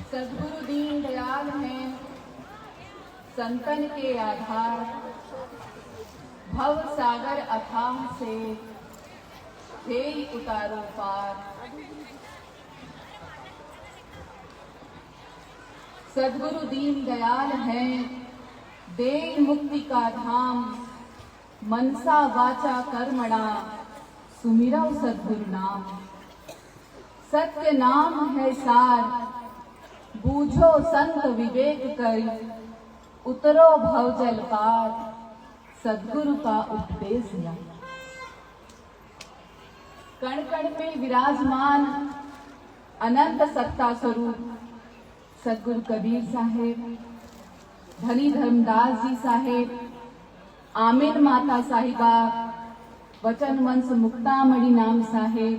सद्गुरु दीन दयाल हैं संतन के आधार, भव सागर अथाह से हे उतारो पार। सद्गुरु दीन दयाल हैं देन मुक्ति का धाम, मनसा वाचा कर्मणा सुमिरौ सद्गुरु नाम। सत्य नाम है सार, बूझो संत विवेक कर, उतरो भवजल पार, सद्गुरु का उपदेश ला। कण कण में विराजमान अनंत सत्ता स्वरूप सद्गुरु कबीर साहेब, धनी धर्मदास जी साहेब, आमिर माता साहिबा, वचन वंश मुक्तामणि नाम साहेब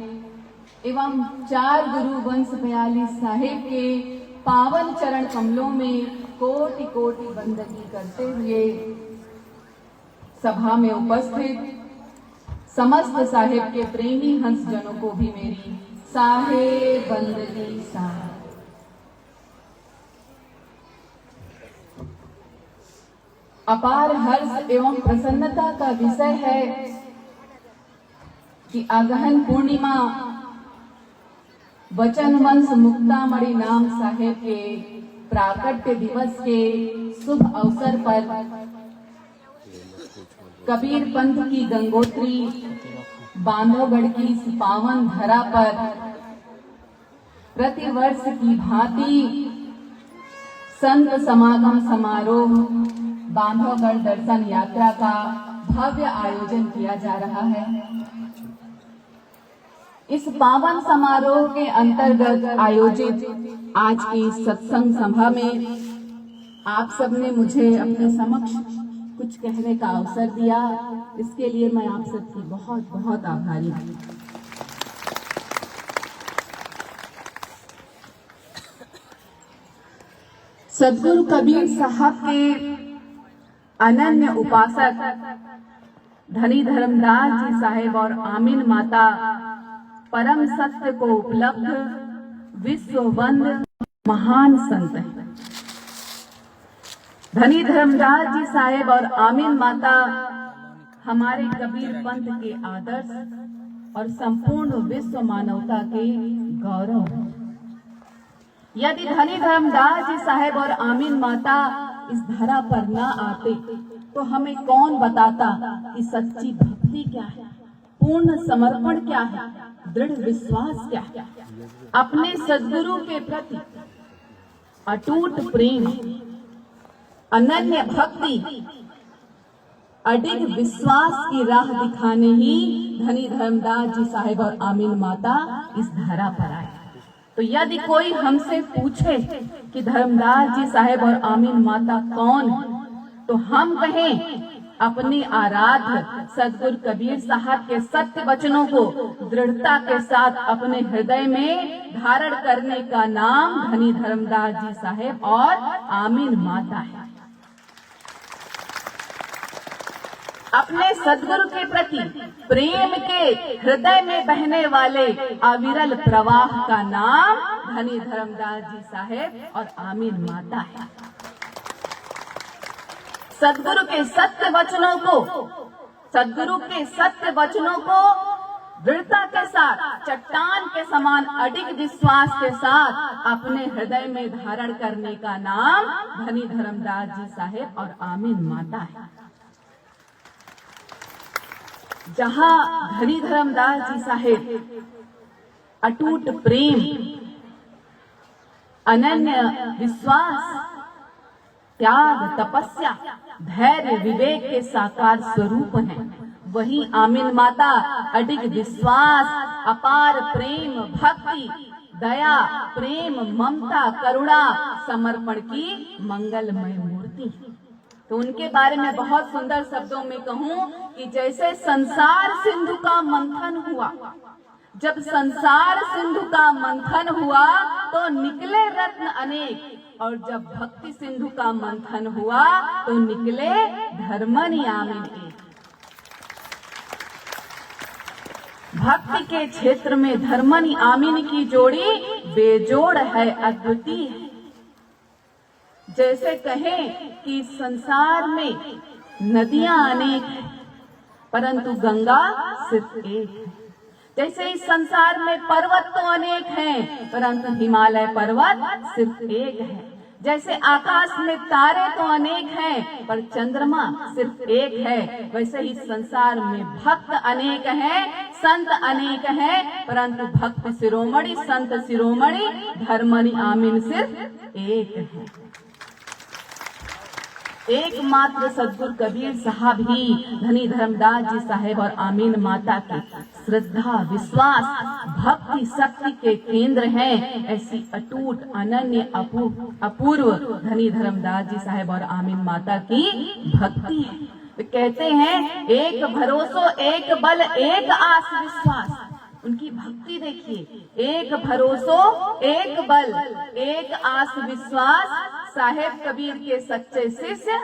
एवं 4 गुरु वंश 42 साहेब के पावन चरण कमलों में कोटि कोटि बंदगी करते हुए सभा में उपस्थित समस्त साहेब के प्रेमी हंस जनों को भी मेरी साहेब बंदगी साहेब। अपार हर्ष एवं प्रसन्नता का विषय है कि अगहन पूर्णिमा वचन वंश मुक्तामणि नाम साहेब के प्राकट्य दिवस के शुभ अवसर पर कबीर पंथ की गंगोत्री बांधवगढ़ की इस पावन धरा पर प्रतिवर्ष की भांति संत समागम समारोह बांधवगढ़ दर्शन यात्रा का भव्य आयोजन किया जा रहा है। इस पावन समारोह के अंतर्गत आयोजित आज की सत्संग सभा में आप सबने मुझे अपने समक्ष कुछ कहने का अवसर दिया, इसके लिए मैं आप सबकी बहुत बहुत आभारी हूँ। सद्गुरु कबीर साहब के अनन्य उपासक धनी धर्मदास जी साहेब और आमीन माता परम सत्य को उपलब्ध विश्ववंद महान संत है। धनी धर्मदास जी साहेब और आमीन माता हमारे कबीर पंथ के आदर्श और संपूर्ण विश्व मानवता के गौरव है। यदि धनी धर्मदास जी साहेब और आमीन माता इस धरा पर न आते तो हमें कौन बताता कि सच्ची भक्ति क्या है, पूर्ण समर्पण क्या है, दृढ़ विश्वास क्या है, अपने सद्गुरु के प्रति अटूट प्रेम, अनन्य भक्ति, अडिग विश्वास की राह दिखाने ही धनी धर्मदास जी साहेब और आमीन माता इस धरा पर आए। तो यदि कोई हमसे पूछे कि धर्मदास जी साहेब और आमीन माता कौन है, तो हम कहें अपने आराध्य सद्गुरु कबीर साहब के सत्य वचनों को दृढ़ता के साथ अपने हृदय में धारण करने का नाम धनी धर्मदास जी साहेब और आमीन माता है। अपने सद्गुरु के प्रति प्रेम के हृदय में बहने वाले अविरल प्रवाह का नाम धनी धर्मदास जी साहेब और आमीन माता है। सद्गुरु के सत्य वचनों को दृढ़ता के साथ चट्टान के समान अडिग विश्वास के साथ अपने हृदय में धारण करने का नाम धनी धर्मदास जी साहेब और आमीन माता है। जहाँ धनी धर्मदास जी साहेब अटूट प्रेम, अनन्य विश्वास, त्याग, तपस्या, धैर्य, विवेक के साकार स्वरूप हैं, वही आमीन माता अडिग विश्वास, अपार प्रेम, भक्ति, दया, प्रेम, ममता, करुणा, समर्पण की मंगलमय मूर्ति है। तो उनके बारे में बहुत सुंदर शब्दों में कहूं कि जैसे संसार सिंधु का मंथन हुआ, जब संसार सिंधु का मंथन हुआ तो निकले रत्न अनेक, और जब भक्ति सिंधु का मंथन हुआ तो निकले धर्मनि आमीन एक। भक्ति के क्षेत्र में धर्मनि आमीन की जोड़ी बेजोड़ है, अद्वितीय है। जैसे कहें कि संसार में नदियां अनेक हैं, परंतु गंगा सिर्फ एक है। जैसे इस संसार में पर्वत तो अनेक हैं, परंतु हिमालय पर्वत सिर्फ एक है। जैसे आकाश में तारे तो अनेक हैं, पर चंद्रमा सिर्फ एक है। वैसे ही संसार में भक्त अनेक हैं, संत अनेक हैं, परंतु भक्त शिरोमणि, संत शिरोमणि, धर्मनि आमीन सिर्फ एक है। एकमात्र सदगुरु कबीर साहब ही धनी धर्मदास जी साहेब और आमीन माता के श्रद्धा, विश्वास, भक्ति, शक्ति के केंद्र हैं। ऐसी अटूट, अनन्य, अपूर्व धनी धर्मदास जी साहेब और आमीन माता की भक्ति है। वे कहते हैं एक भरोसो, एक बल, एक आस विश्वास। उनकी भक्ति देखिए, एक भरोसो, एक बल, एक आस विश्वास। साहेब कबीर के सच्चे शिष्य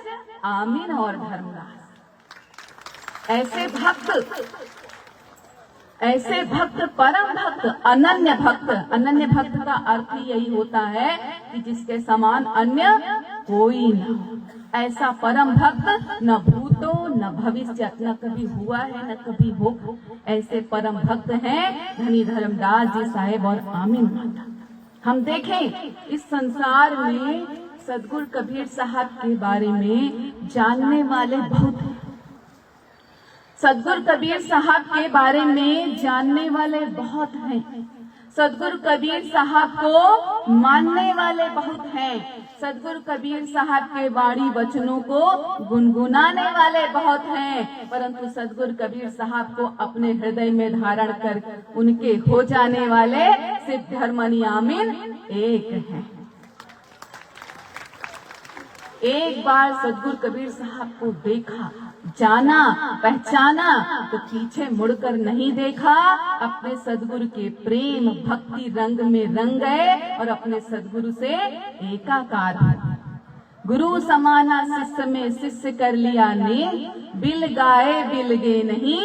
आमीन और धर्मदास। ऐसे भक्त परम भक्त, अनन्य भक्त। अनन्य भक्त का अर्थ ही यही होता है कि जिसके समान अन्य कोई न हो। ऐसा परम भक्त न भूतो न भविष्य, न कभी हुआ है न कभी हो। ऐसे परम भक्त हैं धनी धर्मदास जी साहेब और आमीन माता। हम देखें इस संसार में सदगुरु कबीर साहब के बारे में जानने वाले बहुत हैं। सदगुरु कबीर साहब के बारे में जानने वाले बहुत हैं। सदगुरु कबीर साहब को मानने वाले बहुत हैं। सदगुरु कबीर साहब के वाणी वचनों को गुनगुनाने वाले बहुत हैं, परंतु सदगुरु कबीर साहब को अपने हृदय में धारण कर उनके हो जाने वाले सिर्फ धर्मनि आमीन एक हैं। एक बार सदगुरु कबीर साहब को देखा, जाना, पहचाना तो पीछे मुड़कर नहीं देखा। अपने सदगुरु के प्रेम भक्ति रंग में रंग गए और अपने सदगुरु से एकाकार हुए। गुरु समाना शिष्य में शिष्य कर लिया ने, बिल गाए बिल गे नहीं,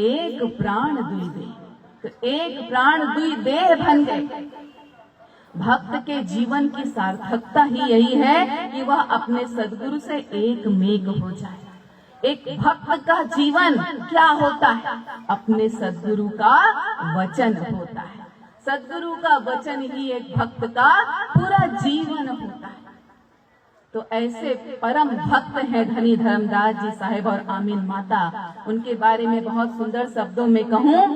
एक प्राण दुई दे। तो एक प्राण दुई देह बन गए। भक्त के जीवन की सार्थकता ही यही है कि वह अपने सदगुरु से एक मेघ हो जाए। एक भक्त का जीवन क्या होता है? अपने सदगुरु का वचन होता है। सदगुरु का वचन ही एक भक्त का पूरा जीवन होता है। तो ऐसे परम भक्त हैं धनी धर्मदास जी साहेब और आमीन माता। उनके बारे में बहुत सुंदर शब्दों में कहूँ,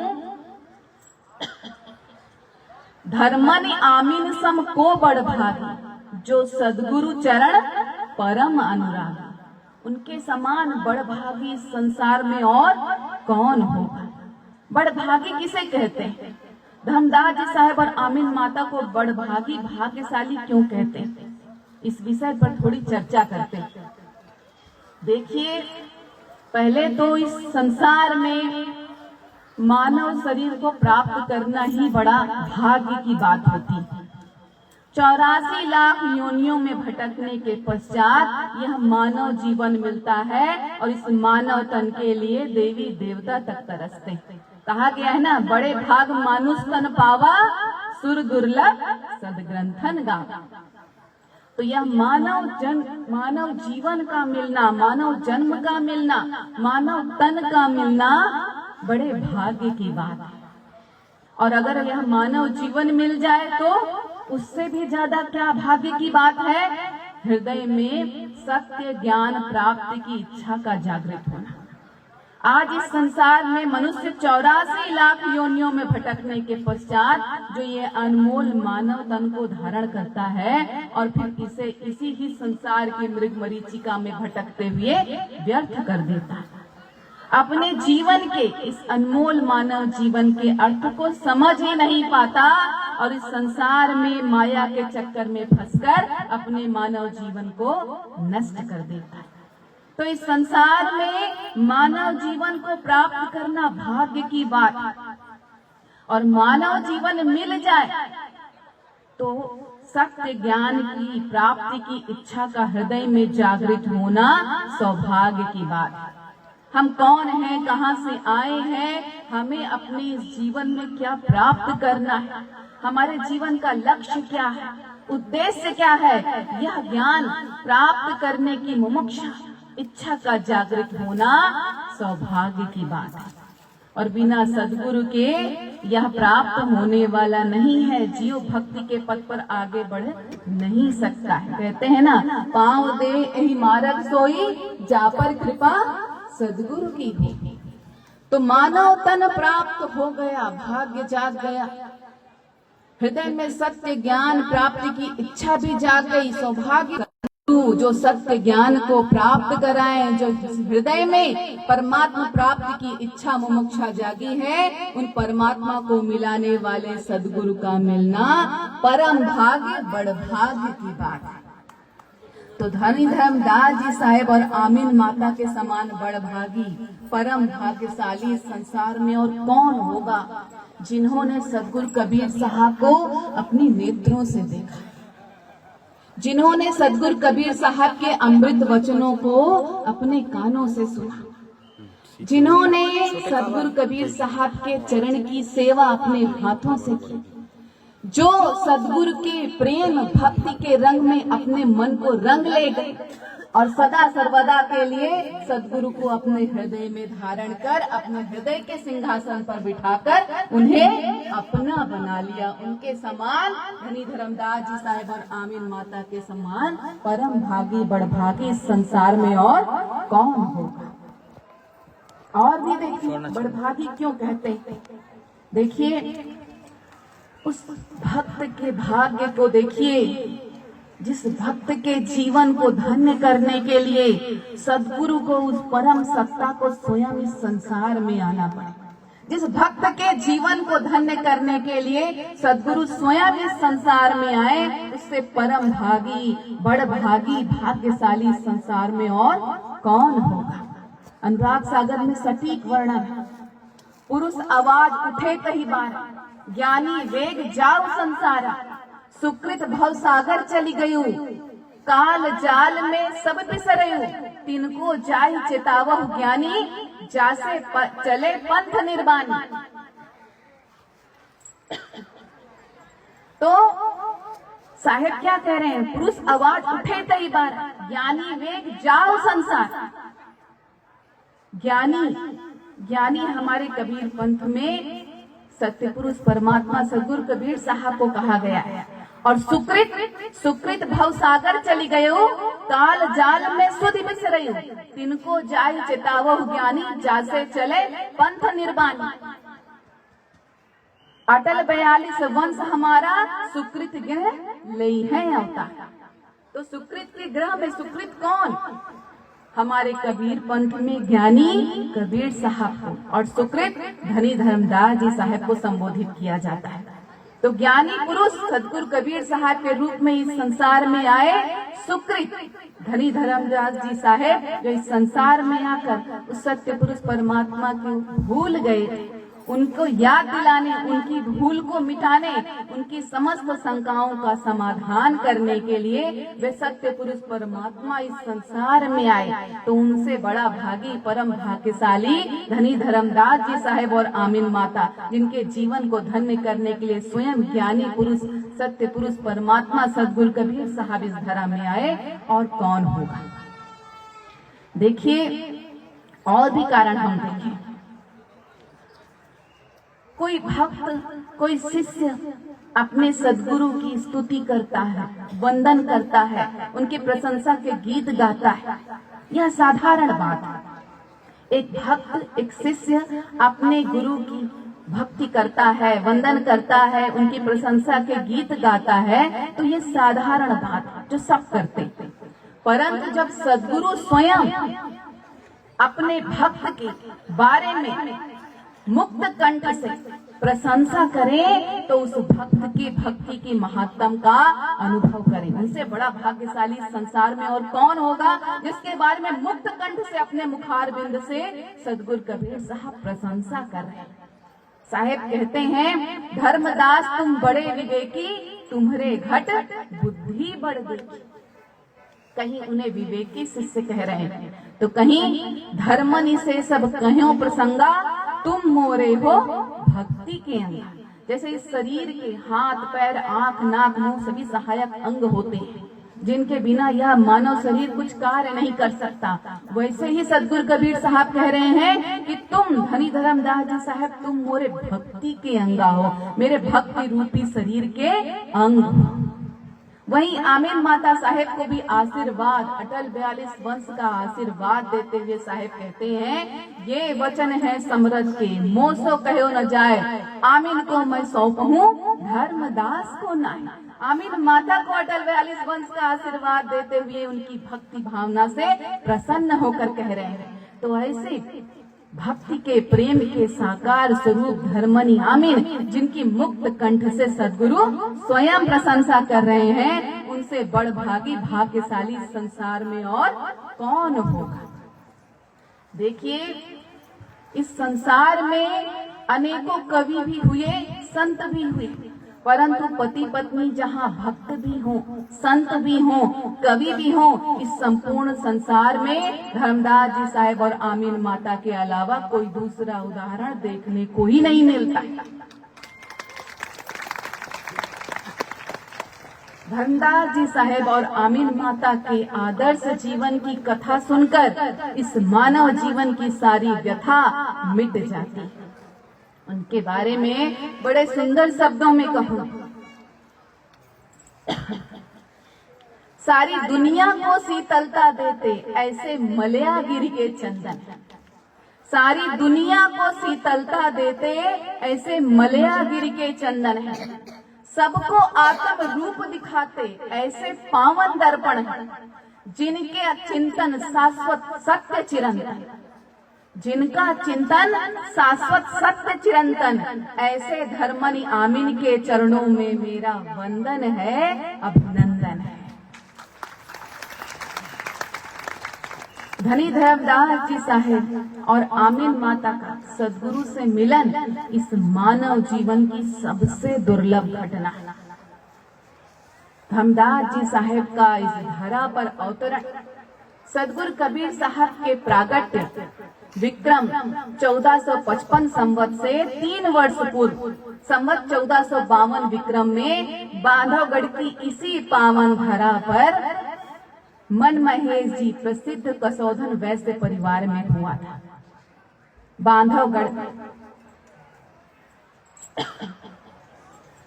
धर्मनि आमीन सम को बड़ भागी, जो सदगुरु चरण परम अनुरागी। उनके समान बड़ भागी संसार में और कौन होगा? बड़ भागी किसे कहते हैं? धर्मदास जी साहेब और आमीन माता को बड़ भागी, भाग्यशाली क्यों कहते हैं? इस विषय पर थोड़ी चर्चा करते हैं। देखिए, पहले तो इस संसार में मानव शरीर को प्राप्त करना ही बड़ा भाग्य की बात होती है। 84 लाख योनियों में भटकने के पश्चात यह मानव जीवन मिलता है और इस मानव तन के लिए देवी देवता तक तरसते हैं। कहा गया है ना, बड़े भाग मानुष तन पावा, सुर दुर्लभ सदग्रंथन गावा। तो यह मानव जीवन का मिलना, मानव जन्म का मिलना, मानव तन का मिलना बड़े भाग्य की बात है। और अगर यह मानव जीवन मिल जाए तो उससे भी ज्यादा क्या भाग्य की बात है? हृदय में सत्य ज्ञान प्राप्ति की इच्छा का जागृत होना। आज इस संसार में मनुष्य 84 लाख योनियों में भटकने के पश्चात जो ये अनमोल मानव तन को धारण करता है और फिर इसे इसी ही संसार की मृग मरीचिका में भटकते हुए व्यर्थ कर देता है। अपने जीवन के इस अनमोल मानव जीवन के अर्थ को समझ ही नहीं पाता और इस संसार में माया के चक्कर में फंसकर अपने मानव जीवन को नष्ट कर देता है। तो इस संसार में मानव जीवन को प्राप्त करना भाग्य की बात है और मानव जीवन मिल जाए तो सत्य ज्ञान की प्राप्ति की इच्छा का हृदय में जागृत होना सौभाग्य की बात है। हम कौन हैं, कहाँ से आए हैं, हमें अपने इस जीवन में क्या प्राप्त करना है, हमारे जीवन का लक्ष्य क्या है, उद्देश्य क्या है, यह ज्ञान प्राप्त करने की मुमुक्षा इच्छा का जागृत होना सौभाग्य की बात है। और बिना सद्गुरु के यह प्राप्त होने वाला नहीं है। जीव भक्ति के पथ पर आगे बढ़ नहीं सकता है। कहते हैं ना, पाँव दे यही मार्ग सोई, जा पर कृपा सद्गुरु की हो। तो मानव तन प्राप्त हो गया, भाग्य जाग गया, हृदय में सत्य ज्ञान प्राप्ति की इच्छा भी जाग गई। सौभाग्य जो सत्य ज्ञान को प्राप्त कराए, जो हृदय में परमात्मा प्राप्ति की इच्छा मुमुक्षा जागी है, उन परमात्मा को मिलाने वाले सद्गुरु का मिलना परम भाग्य बड़ भाग्य की बात है। तो धनी धर्मदास जी साहेब और आमीन माता के समान बड़ भागी परम भाग्यशाली संसार में और कौन होगा जिन्होंने सद्गुरु कबीर साहब को अपनी नेत्रों से देखा, जिन्होंने सद्गुरु कबीर साहब के अमृत वचनों को अपने कानों से सुना, जिन्होंने सद्गुरु कबीर साहब के चरण की सेवा अपने हाथों से की, जो सद्गुरु के प्रेम भक्ति के रंग में अपने मन को रंग ले गए और सदा सर्वदा के लिए सद्गुरु को अपने हृदय में धारण कर अपने हृदय के सिंहासन पर बिठाकर उन्हें अपना बना लिया। उनके समान धनी धर्मदास जी साहेब और आमीन माता के समान परम भागी बड़भागी इस संसार में और कौन होगा। और भी देखिए बड़भागी क्यों कहते, देखिए उस भक्त के भाग्य को देखिए, जिस भक्त के जीवन को धन्य करने के लिए सद्गुरु को उस परम सत्ता को स्वयं इस संसार में आना पड़े, जिस भक्त के जीवन को धन्य करने के लिए सद्गुरु स्वयं इस संसार में आए, उससे परम भागी बड़ भागी भाग्यशाली संसार में और कौन होगा। अनुराग सागर में सटीक वर्णन है, पुरुष आवाज उठे कई बार, ज्ञानी वेग जाओ संसारा, सुकृत भव सागर चली गयू, काल जाल में सब बिसरयू, तिनको जाहि चेतावहु ज्ञानी, जासे चले पंथ निर्वाणी। तो साहेब क्या कह रहे हैं, पुरुष आवाज उठे कई बार, ज्ञानी वेग जाओ संसार। ज्ञानी हमारे कबीर पंथ में सत्य पुरुष परमात्मा सद्गुरु कबीर साहब को कहा गया है। और सुकृत भव सागर चली गयो, काल जाल में सुधि बिसरयु, तिनको जाहि चेतावहु ज्ञानी, जासे चले पंथ निर्वाणी। अटल 42 वंश हमारा, सुकृत ग्रह लई है अवतार। तो सुकृत के ग्रह में सुकृत कौन, हमारे कबीर पंथ में ज्ञानी कबीर साहब को, और सुकृत धनी धर्मदास जी साहब को संबोधित किया जाता है। तो ज्ञानी पुरुष सद्गुरु कबीर साहब के रूप में इस संसार में आए, सुकृत धनी धर्मदास जी साहब जो इस संसार में आकर उस सत्य पुरुष परमात्मा को भूल गए, उनको याद दिलाने, उनकी भूल को मिटाने, उनकी समस्त शंकाओं का समाधान करने के लिए वे सत्य पुरुष परमात्मा इस संसार में आए। तो उनसे बड़ा भागी परम भाग्यशाली धनी धर्मदास जी साहेब और आमीन माता, जिनके जीवन को धन्य करने के लिए स्वयं ज्ञानी पुरुष सत्य पुरुष परमात्मा सद्गुरु कबीर साहब इस धरा में आए, और कौन होगा। देखिए और भी कारण हम देखें, कोई भक्त कोई शिष्य अपने सद्गुरु की स्तुति करता है, वंदन करता है, उनकी प्रशंसा के गीत गाता है, यह साधारण बात है। एक भक्त एक शिष्य अपने गुरु की भक्ति करता है, वंदन करता है, उनकी प्रशंसा के गीत गाता है, तो ये साधारण बात है जो सब करते हैं। परंतु जब सद्गुरु स्वयं अपने भक्त के बारे में मुक्त कंठ से प्रशंसा करें, तो उस भक्त की भक्ति की महत्तम का अनुभव करें। उनसे बड़ा भाग्यशाली संसार में और कौन होगा, जिसके बारे में मुक्त कंठ से अपने मुखार बिंद से सद्गुरु कबीर साहब प्रशंसा कर रहे हैं। साहेब कहते हैं, धर्मदास तुम बड़े विवेकी, तुम्हारे घट बुद्धि बढ़ गई। कहीं उन्हें विवेकी शिष्य कह रहे हैं, तो कहीं धर्मनि से सब कहो प्रसंगा, तुम मोरे हो भक्ति के अंग। जैसे इस शरीर के हाथ पैर आंख नाक मुंह सभी सहायक अंग होते हैं, जिनके बिना यह मानव शरीर कुछ कार्य नहीं कर सकता, वैसे ही सदगुरु कबीर साहब कह रहे हैं कि तुम धनी धर्मदास जी साहब, तुम मोरे भक्ति के अंगा हो, मेरे भक्ति रूपी शरीर के अंग हो। वहीं आमीन माता साहेब को भी आशीर्वाद, अटल 42 वंश का आशीर्वाद देते हुए साहेब कहते हैं, ये वचन है समरज के, मोसो कहो न जाए, आमीन को मैं सौंपहूं धर्मदास को नहीं। आमीन माता को अटल 42 वंश का आशीर्वाद देते हुए उनकी भक्ति भावना से प्रसन्न होकर कह रहे हैं। तो ऐसे भक्ति के प्रेम के साकार स्वरूप धर्मनी आमीन, जिनकी मुक्त कंठ से सद्गुरु स्वयं प्रशंसा कर रहे हैं, उनसे बड़ भागी भाग्यशाली संसार में और कौन होगा। देखिए, इस संसार में अनेकों कवि भी हुए, संत भी हुए, परंतु पति पत्नी जहाँ भक्त भी हो, संत भी हो, कवि भी हो, इस संपूर्ण संसार में धर्मदास जी साहेब और आमीन माता के अलावा कोई दूसरा उदाहरण देखने को ही नहीं मिलता। धर्मदास जी साहेब और आमीन माता के आदर्श जीवन की कथा सुनकर इस मानव जीवन की सारी व्यथा मिट जाती है। उनके बारे में बड़े सुंदर शब्दों में कहूं, सारी दुनिया को शीतलता देते ऐसे मलयागिरी के चंदन, सारी दुनिया को शीतलता देते ऐसे मलयागिरी के चंदन है, सबको आत्म रूप दिखाते ऐसे पावन दर्पण है, जिनके चिंतन शाश्वत सत्य चिरंतन, जिनका चिंतन शाश्वत सत्य चिरंतन, ऐसे धर्मनी आमीन के चरणों में मेरा वंदन है, अभिनंदन है। धनी धर्मदास जी साहेब और आमीन माता का सद्गुरु से मिलन इस मानव जीवन की सबसे दुर्लभ घटना है। धर्मदास जी साहेब का इस धरा पर अवतरण सद्गुरु कबीर साहब के प्रागट्य विक्रम 1455 संवत से 3 वर्ष पूर्व संवत 1452 विक्रम में बांधवगढ़ की इसी पावन धरा पर मन महेश जी प्रसिद्ध कसौधन वैश्य परिवार में हुआ था। बांधवगढ़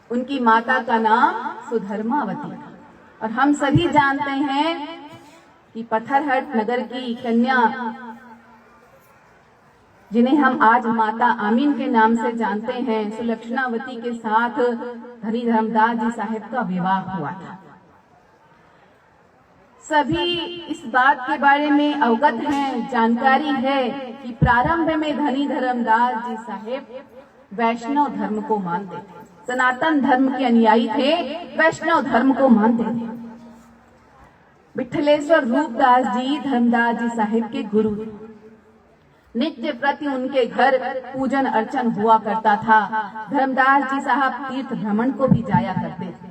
उनकी माता का नाम सुधर्मावती था, और हम सभी जानते हैं कि पत्थरहट नगर की कन्या, जिन्हें हम आज माता आमीन के नाम से जानते हैं, सुलक्षणावती के साथ धनी धर्मदास जी साहेब का विवाह हुआ था। सभी इस बात के बारे में अवगत हैं, जानकारी है कि प्रारंभ में धनी धर्मदास जी साहेब वैष्णव धर्म को मानते थे, सनातन धर्म के अनुयायी थे, वैष्णव धर्म को मानते थे। विठलेश्वर रूपदास जी धर्मदास जी साहेब के गुरु, नित्य प्रति उनके घर पूजन अर्चन हुआ करता था। धर्मदास जी साहब तीर्थ भ्रमण को भी जाया करते थे।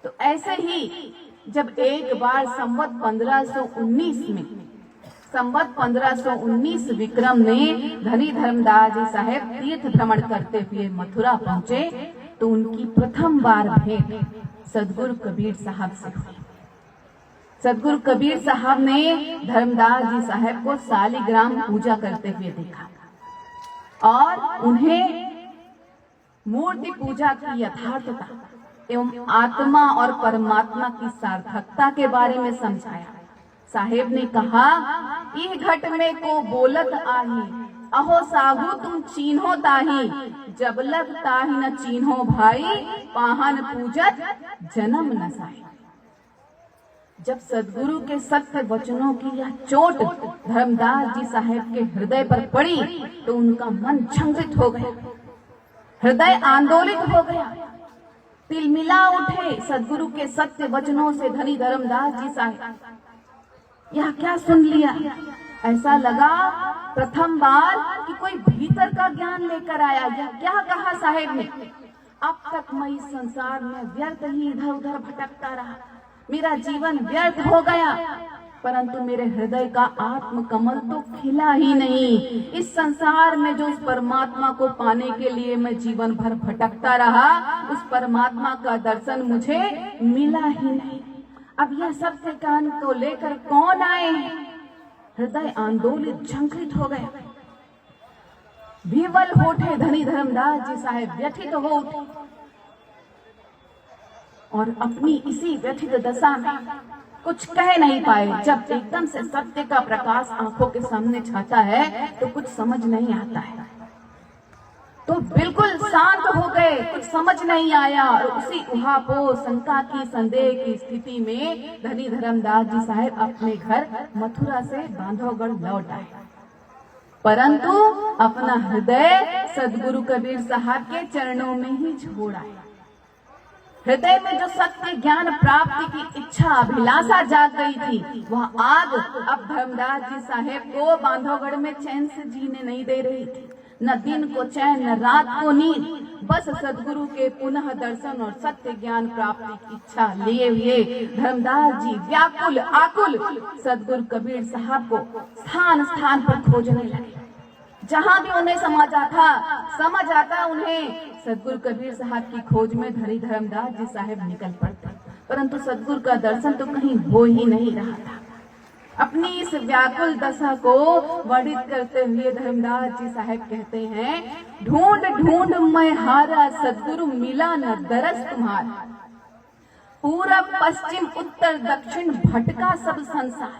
तो ऐसे ही जब एक बार संवत 1519 विक्रम में धनी धर्मदास जी साहेब तीर्थ भ्रमण करते हुए मथुरा पहुंचे, तो उनकी प्रथम बार भेंट सद्गुरु कबीर साहब से हुई। सद्गुरु कबीर साहब ने धर्मदास जी साहब को शालिग्राम पूजा करते हुए देखा और उन्हें मूर्ति पूजा की यथार्थता एवं आत्मा और परमात्मा की सार्थकता के बारे में समझाया। साहेब ने कहा, ई घट में को बोलत आही, अहो साहू तुम चीन्हो ताही, जब लग ताही न चीन्हो भाई, पाहन पूजत जन्म न साही। जब सद्गुरु के सत्य वचनों की यह चोट धर्मदास जी साहेब के हृदय पर पड़ी, तो उनका मन झंझट हो गया, हृदय आंदोलित हो गया, तिलमिला उठे सद्गुरु के सत्य वचनों से धनी धर्मदास जी साहेब। यह क्या सुन लिया, ऐसा लगा प्रथम बार कि कोई भीतर का ज्ञान लेकर आया। यह क्या कहा साहेब ने, अब तक मैं इस संसार में व्यर्थ ही इधर उधर भटकता रहा, मेरा जीवन व्यर्थ हो गया, परंतु मेरे हृदय का आत्म कमल तो खिला ही नहीं। इस संसार में जो उस परमात्मा को पाने के लिए मैं जीवन भर भटकता रहा, उस परमात्मा का दर्शन मुझे मिला ही नहीं। अब यह सत्य ज्ञान को लेकर कौन आए? हृदय आंदोलित झंकृत हो गया। विवल होठे धनी धर्मदास जी साहेब व्यथित हो उठे और अपनी इसी व्यथित दशा में कुछ कह नहीं पाए। जब एकदम से सत्य का प्रकाश आंखों के सामने छाता है तो कुछ समझ नहीं आता है, तो बिल्कुल शांत हो गए, कुछ समझ नहीं आया। और उसी उहापोह शंका की संदेह की स्थिति में धनी धर्मदास जी साहेब अपने घर मथुरा से बांधवगढ़ लौट आए, परंतु अपना हृदय सदगुरु कबीर साहब के चरणों में ही छोड़ आए। हृदय में जो सत्य ज्ञान प्राप्ति की इच्छा अभिलाषा जाग गई थी, वह आग अब धर्मदास जी साहेब को बांधवगढ़ में चैन से जीने नहीं दे रही थी। न दिन को चैन, न रात को नींद, बस सदगुरु के पुनः दर्शन और सत्य ज्ञान प्राप्ति की इच्छा लिए हुए धर्मदास जी व्याकुल आकुल सदगुरु कबीर साहब को स्थान स्थान पर खोजने लगे। जहां भी उन्हें समझ आता उन्हें सदगुरु कबीर साहब की खोज में धनी धर्मदास जी साहेब निकल पड़ते, परंतु सदगुरु का दर्शन तो कहीं हो ही नहीं रहा था। अपनी इस व्याकुल दशा को वर्णित करते हुए धर्मदास जी साहेब कहते हैं, ढूंढ ढूंढ मैं हारा सदगुरु मिला न दरस तुम्हारा, पूरब पश्चिम उत्तर दक्षिण भटका सब संसार,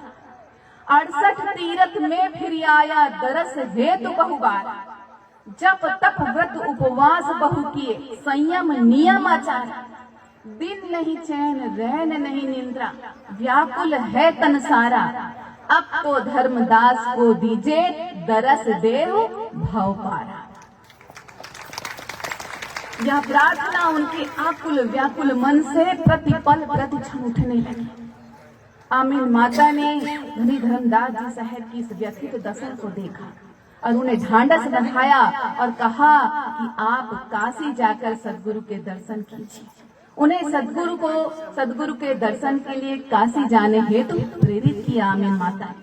68 तीरथ में फिर आया दरस हेतु बहुबार, जप तप व्रत उपवास बहु किए संयम नियम आचार, दिन नहीं चैन रैन नहीं निंद्रा, व्याकुल है तन सारा, अब तो धर्मदास को दीजे दरस देव भव पारा। यह प्रार्थना उनके आकुल व्याकुल मन से प्रतिपल प्रतिक्षण उठने लगी। आमीन माता ने धनी धर्मदास जी साहेब की इस व्यथित दशा को देखा और उन्हें ढांढस बंधाया और कहा कि आप काशी जाकर सदगुरु के दर्शन कीजिए। उन्हें सदगुरु के दर्शन के लिए काशी जाने हेतु प्रेरित किया आमीन माता।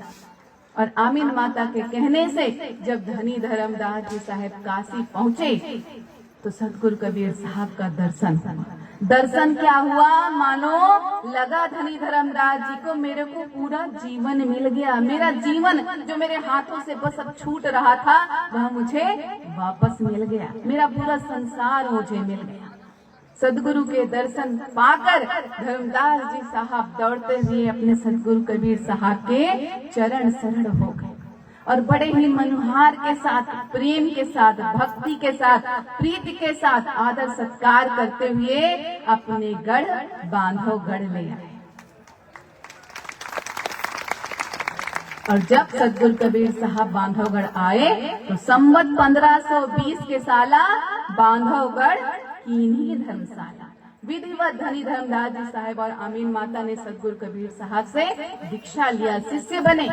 और आमीन माता के कहने से जब धनी धर्मदास जी साहेब काशी पहुंचे तो सदगुरु कबीर साहब का दर्शन हुआ। दर्शन क्या हुआ? मानो लगा धनी धर्मदास जी को मेरे को पूरा जीवन मिल गया। मेरा जीवन जो मेरे हाथों से बस अब छूट रहा था वह मुझे वापस मिल गया। मेरा पूरा संसार मुझे मिल गया। सदगुरु के दर्शन पाकर धर्मदास जी साहब दौड़ते हुए अपने सदगुरु कबीर साहब के चरण शरण हो गए और बड़े ही मनोहार के साथ, प्रेम के साथ, भक्ति के साथ, प्रीति के साथ आदर सत्कार करते हुए अपने गढ़ बांधवगढ़ ले आए। और जब सदगुरु कबीर साहब बांधवगढ़ आए तो संवत 1520 के साला बांधवगढ़ कीन्ही धर्मशाला विधिवत धनी धर्मदास जी साहेब और आमीन माता ने सदगुरु कबीर साहब से दीक्षा लिया, शिष्य बने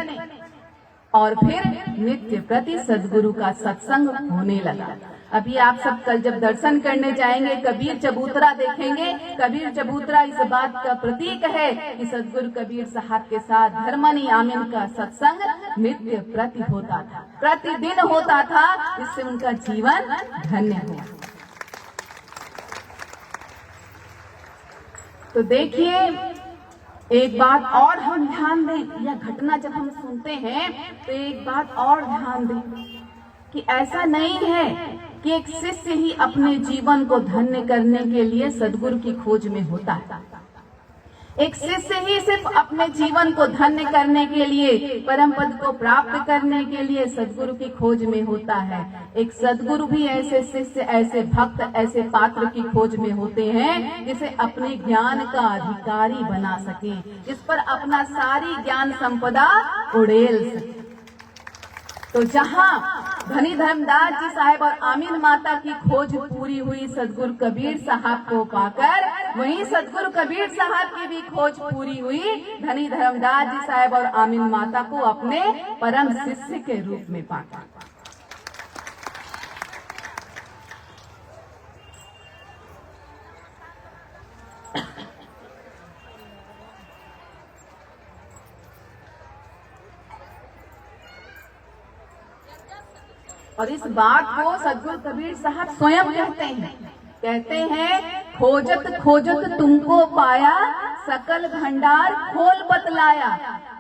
और फिर नित्य प्रति सदगुरु का सत्संग होने लगा। अभी आप सब कल जब दर्शन करने जाएंगे कबीर चबूतरा देखेंगे। कबीर चबूतरा इस बात का प्रतीक है कि सदगुरु कबीर साहब के साथ धर्मनी आमीन का सत्संग नित्य प्रति होता था, प्रतिदिन होता था, जिससे उनका जीवन धन्य हुआ। तो देखिए एक बात और हम ध्यान दें, यह घटना जब हम सुनते हैं तो एक बात और ध्यान दें कि ऐसा नहीं है कि एक शिष्य ही अपने जीवन को धन्य करने के लिए सदगुरु की खोज में होता है। एक शिष्य ही सिर्फ अपने जीवन को धन्य करने के लिए, परम पद को प्राप्त करने के लिए सदगुरु की खोज में होता है। एक सदगुरु भी ऐसे शिष्य, ऐसे भक्त, ऐसे पात्र की खोज में होते हैं जिसे अपने ज्ञान का अधिकारी बना सके, जिस पर अपना सारी ज्ञान संपदा उड़ेल सके। तो जहां धनी धर्मदास जी साहेब और आमीन माता की खोज पूरी हुई सदगुरु कबीर साहब को पाकर, वहीं सदगुरु कबीर साहब की भी खोज पूरी हुई धनी धर्मदास जी साहेब और आमीन माता को अपने परम शिष्य के रूप में पाकर। और इस बात को सदगुरु कबीर साहब स्वयं कहते हैं खोजत खोजत तुमको पाया, सकल भंडार खोल बतलाया।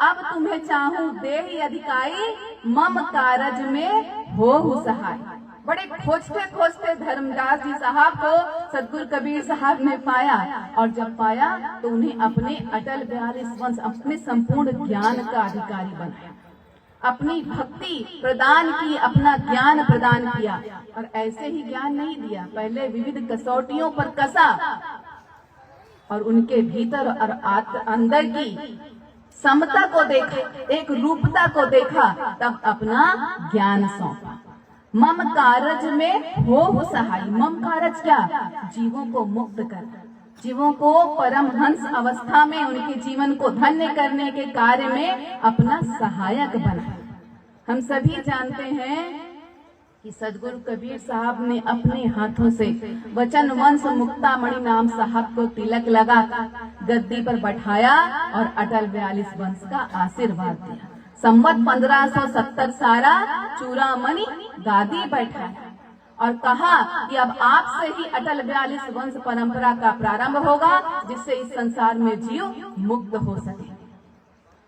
अब तुम्हें चाहूं देहि अधिकाई, मम कारज में हो सहाय। बड़े खोजते खोजते धर्मदास जी साहब को सदगुरु कबीर साहब ने पाया, और जब पाया तो उन्हें अपने अटल 42 वंश, अपने संपूर्ण ज्ञान का अधिकारी बनाया, अपनी भक्ति प्रदान की, अपना ज्ञान प्रदान किया। और ऐसे ही ज्ञान नहीं दिया, पहले विविध कसौटियों पर कसा और उनके भीतर और अंदर की समता को देखा, एक रूपता को देखा, तब अपना ज्ञान सौंपा। मम कारज में हो सहाय। मम कारज क्या? जीवों को मुक्त कर, जीवों को परमहंस अवस्था में उनके जीवन को धन्य करने के कार्य में अपना सहायक बना। हम सभी जानते हैं कि सदगुरु कबीर साहब ने अपने हाथों से वचन वंश मुक्तामणि नाम साहब को तिलक लगा गद्दी पर बैठाया और अटल 42 वंश का आशीर्वाद दिया। संवत 1570 सारा चूड़ामणि गादी बैठाया और कहा कि अब आपसे ही अटल 42 वंश परंपरा का प्रारंभ होगा, जिससे इस संसार में जीव मुक्त हो सके।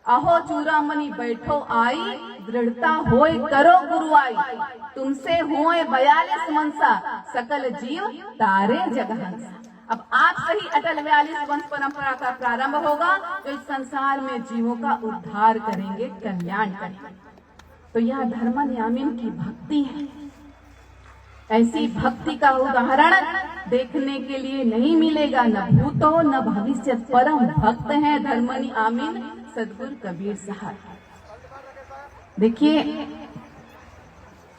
अहो चूड़ामणि बैठो आई, दृढ़ता होए करो गुरु आई, तुमसे होए 42 मनसा, सकल जीव तारे जगहंसा। अब आपसे ही अटल 42 वंश परंपरा का प्रारंभ होगा, जो इस संसार में जीवों का उद्धार करेंगे, कल्याण करेंगे। तो यह धर्मनियामिन की भक्ति है। ऐसी भक्ति का उदाहरण देखने के लिए नहीं मिलेगा, न भूतो न भविष्य। परम भक्त हैं धर्मनियामिन सदगुरु कबीर साहब। देखिए,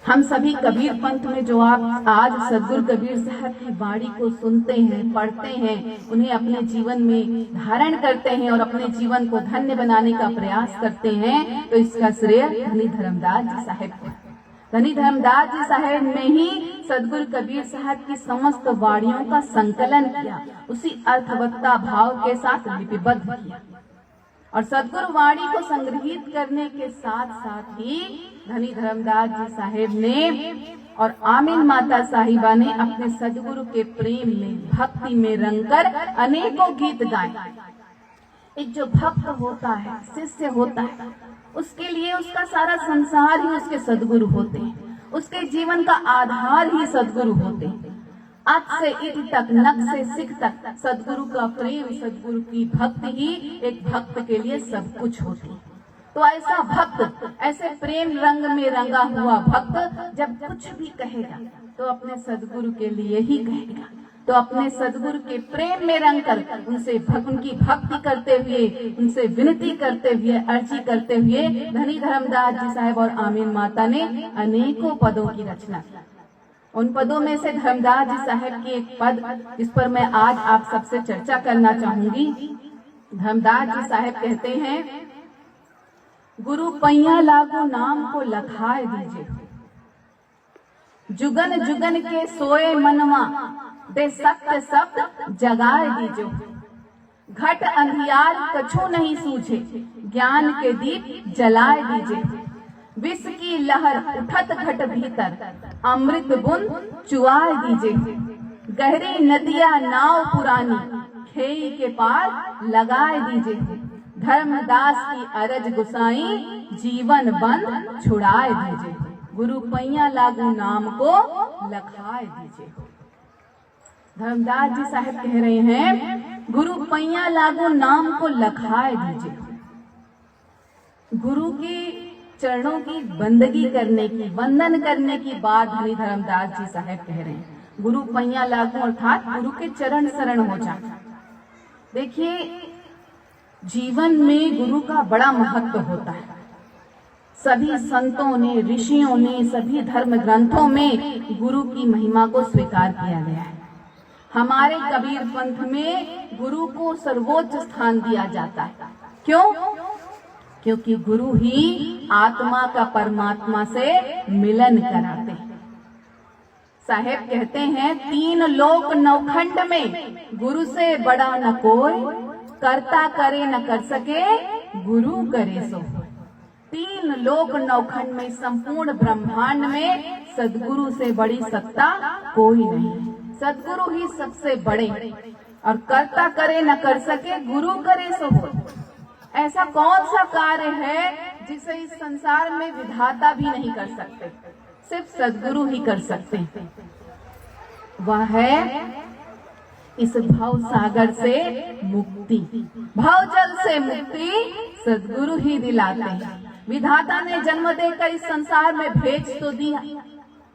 हम सभी कबीर पंथ में जो आप आज सदगुरु कबीर साहब की वाणी को सुनते हैं, पढ़ते हैं, उन्हें अपने जीवन में धारण करते हैं और अपने जीवन को धन्य बनाने का प्रयास करते हैं, तो इसका श्रेय धनी धर्मदास जी साहब को। धनी धर्मदास जी साहब ने ही सदगुरु कबीर साहब की समस्त वाणियों का संकलन किया, उसी अर्थवत्ता भाव के साथ लिपिबद्ध किया। और सदगुरु वाणी को संग्रहित करने के साथ साथ ही धनी धर्मदास जी साहेब ने और आमीन माता साहिबा ने अपने सदगुरु के प्रेम में, भक्ति में रंगकर अनेकों गीत गाए। एक जो भक्त होता है, शिष्य होता है, उसके लिए उसका सारा संसार ही उसके सदगुरु होते हैं, उसके जीवन का आधार ही सदगुरु होते हैं। अक से इट तक, नक से सिख तक सदगुरु का प्रेम, सदगुरु की भक्ति ही एक भक्त के लिए सब कुछ होती है। तो ऐसा भक्त, ऐसे प्रेम रंग में रंगा हुआ भक्त जब कुछ भी कहेगा तो अपने सदगुरु के लिए ही कहेगा। तो अपने सदगुरु के प्रेम में रंगकर उनसे उनकी भक्ति करते हुए, उनसे विनती करते हुए, अर्जी करते हुए धनी धर्मदास जी साहब और आमीन माता ने अनेकों पदों की रचना की। उन पदों में से धर्मदास जी साहब की एक पद, जिस पर मैं आज आप सबसे चर्चा करना चाहूंगी। धर्मदास जी साहब कहते हैं, गुरु पैया लागू नाम को लखाए दीजिए, जुगन जुगन के सोए मनवा, दे सत्य शब्द जगाए दीजो, घट अंधियार कछु नहीं सूझे, ज्ञान के दीप जलाए दीजिए, विष की लहर उठत घट भीतर, अमृत बुन चुआए दीजिए, गहरी नदिया नाव पुरानी, खेई के पार लगाए दीजिए, धर्मदास की अरज गुसाई, जीवन बंद छुड़ाए दीजिए, गुरु पैया लागू नाम को लखाए दीजिए। धर्मदास जी साहब कह रहे हैं, गुरु पैया लागू नाम को लखाए दीजिए। गुरु की चरणों की बंदगी करने की, वंदन करने की बात धनी धर्मदास जी साहब कह रहे हैं। गुरु पैया लागू अर्थात गुरु के चरण शरण हो जाए। देखिए, जीवन में गुरु का बड़ा महत्व होता है। सभी संतों ने, ऋषियों ने, सभी धर्म ग्रंथों में गुरु की महिमा को स्वीकार किया गया है। हमारे कबीर पंथ में गुरु को सर्वोच्च स्थान दिया जाता है। क्यों? क्योंकि गुरु ही आत्मा का परमात्मा से मिलन कराते हैं। साहेब कहते हैं, तीन लोक नवखंड में गुरु से बड़ा न कोई, करता करे न कर सके, गुरु करे सो। तीन लोक नौखंड में, संपूर्ण ब्रह्मांड में सदगुरु से बड़ी सत्ता कोई नहीं। सदगुरु ही सबसे बड़े, और कर्ता करे न कर सके, गुरु करे सो हो। ऐसा कौन सा कार्य है जिसे इस संसार में विधाता भी नहीं कर सकते, सिर्फ सदगुरु ही कर सकते हैं। वह है इस भव सागर से मुक्ति, भव जल से मुक्ति सदगुरु ही दिलाते हैं। विधाता ने जन्म देकर इस संसार में भेज तो दिया,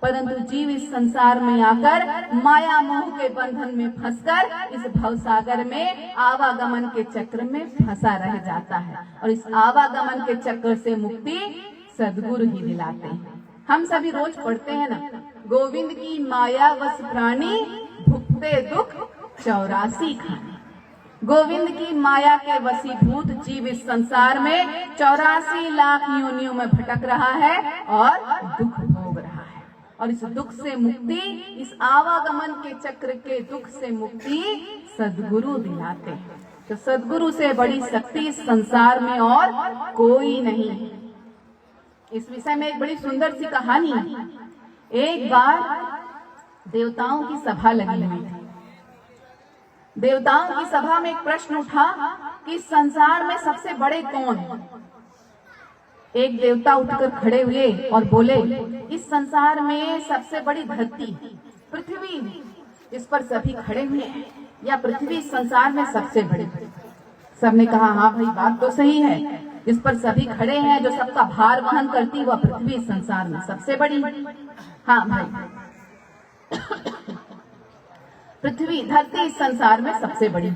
परंतु जीव इस संसार में आकर माया मोह के बंधन में फंसकर इस भव सागर में आवागमन के चक्र में फंसा रह जाता है, और इस आवागमन के चक्र से मुक्ति सदगुरु ही दिलाते हैं। हम सभी रोज पढ़ते हैं ना, गोविंद की माया वश प्राणी भुगते दुख 84 खानी। गोविंद की माया के वशीभूत जीव इस संसार में 84 लाख योनियों में भटक रहा है और दुख भोग रहा है, और इस दुख से मुक्ति, इस आवागमन के चक्र के दुख से मुक्ति सदगुरु दिलाते हैं। तो सदगुरु से बड़ी शक्ति इस संसार में और कोई नहीं है। इस विषय में एक बड़ी सुंदर सी कहानी है। एक बार देवताओं की सभा लगी हुई थी। देवताओं की सभा में एक प्रश्न उठा कि संसार में सबसे बड़े कौन हैं? एक देवता उठकर खड़े हुए और बोले, इस संसार में सबसे बड़ी धरती पृथ्वी, इस पर सभी खड़े हुए हैं, या पृथ्वी इस संसार में सबसे बड़ी? सबने कहा, हाँ भाई बात तो सही है, जिस पर सभी खड़े हैं, जो सबका भार वहन करती, वह पृथ्वी इस संसार में सबसे बड़ी। हाँ भाई, पृथ्वी, धरती इस संसार में सबसे बड़ी।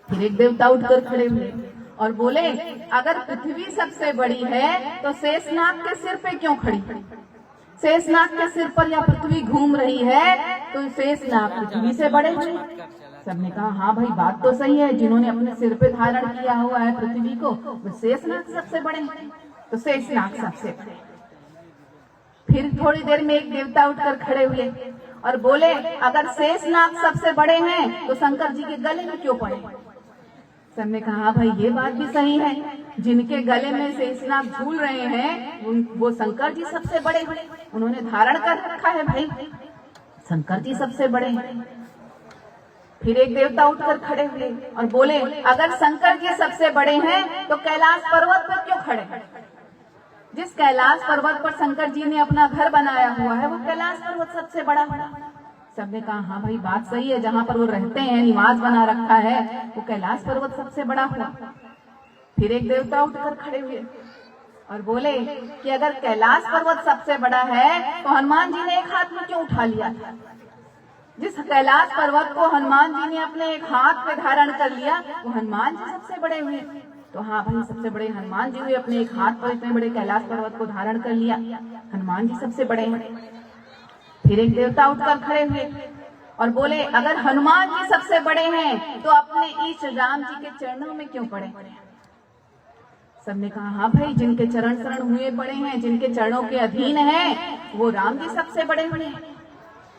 फिर एक देवता उठकर खड़े हुए और बोले, अगर पृथ्वी सबसे बड़ी है तो शेषनाग के सिर पे क्यों खड़ी? शेषनाग के सिर पर या पृथ्वी घूम रही है तो शेषनाग पृथ्वी से बड़े हुए। सबने कहा, हाँ भाई बात तो सही है, जिन्होंने अपने सिर पे धारण किया हुआ है पृथ्वी को, वो शेषनाग सबसे बड़े हैं, तो शेषनाग सबसे बड़े। फिर थोड़ी देर में एक देवता उठकर खड़े हुए और बोले, अगर शेषनाग सबसे बड़े हैं तो शंकर जी के गले में क्यों पड़े? सबने कहा, हाँ भाई ये बात भी सही है, जिनके गले में शेषनाग झूल रहे हैं वो शंकर जी सबसे बड़े हैं, उन्होंने धारण कर रखा है, भाई शंकर जी सबसे बड़े हैं। फिर एक देवता उठकर खड़े हुए और बोले, अगर शंकर जी सबसे बड़े हैं तो कैलाश पर्वत पर क्यों खड़े हैं? जिस कैलाश पर्वत पर शंकर जी ने अपना घर बनाया हुआ है, वो कैलाश पर्वत सबसे बड़ा है। सबने कहा, हाँ भाई बात सही है, जहाँ पर वो रहते हैं, निवास बना रखा है, वो कैलाश पर्वत सबसे बड़ा हुआ। फिर एक देवता उठकर खड़े हुए और बोले कि अगर कैलाश पर्वत सबसे बड़ा है तो हनुमान जी ने एक हाथ में क्यों उठा लिया था? जिस कैलाश पर्वत को हनुमान जी ने अपने एक हाथ पे धारण कर लिया, वो हनुमान जी सबसे बड़े हुए। तो हाँ भाई, सबसे बड़े हनुमान जी हुए, अपने एक हाथ पर इतने बड़े कैलाश पर्वत को धारण कर लिया, हनुमान जी सबसे बड़े हैं। फिर एक देवता उठकर खड़े हुए और बोले, अगर हनुमान जी सबसे बड़े हैं तो अपने ईश राम जी के चरणों में क्यों पड़े? सबने कहा, हाँ भाई, जिनके चरण शरण हुए पड़े हैं, जिनके चरणों के अधीन हैं, वो राम जी सबसे बड़े हुए हैं।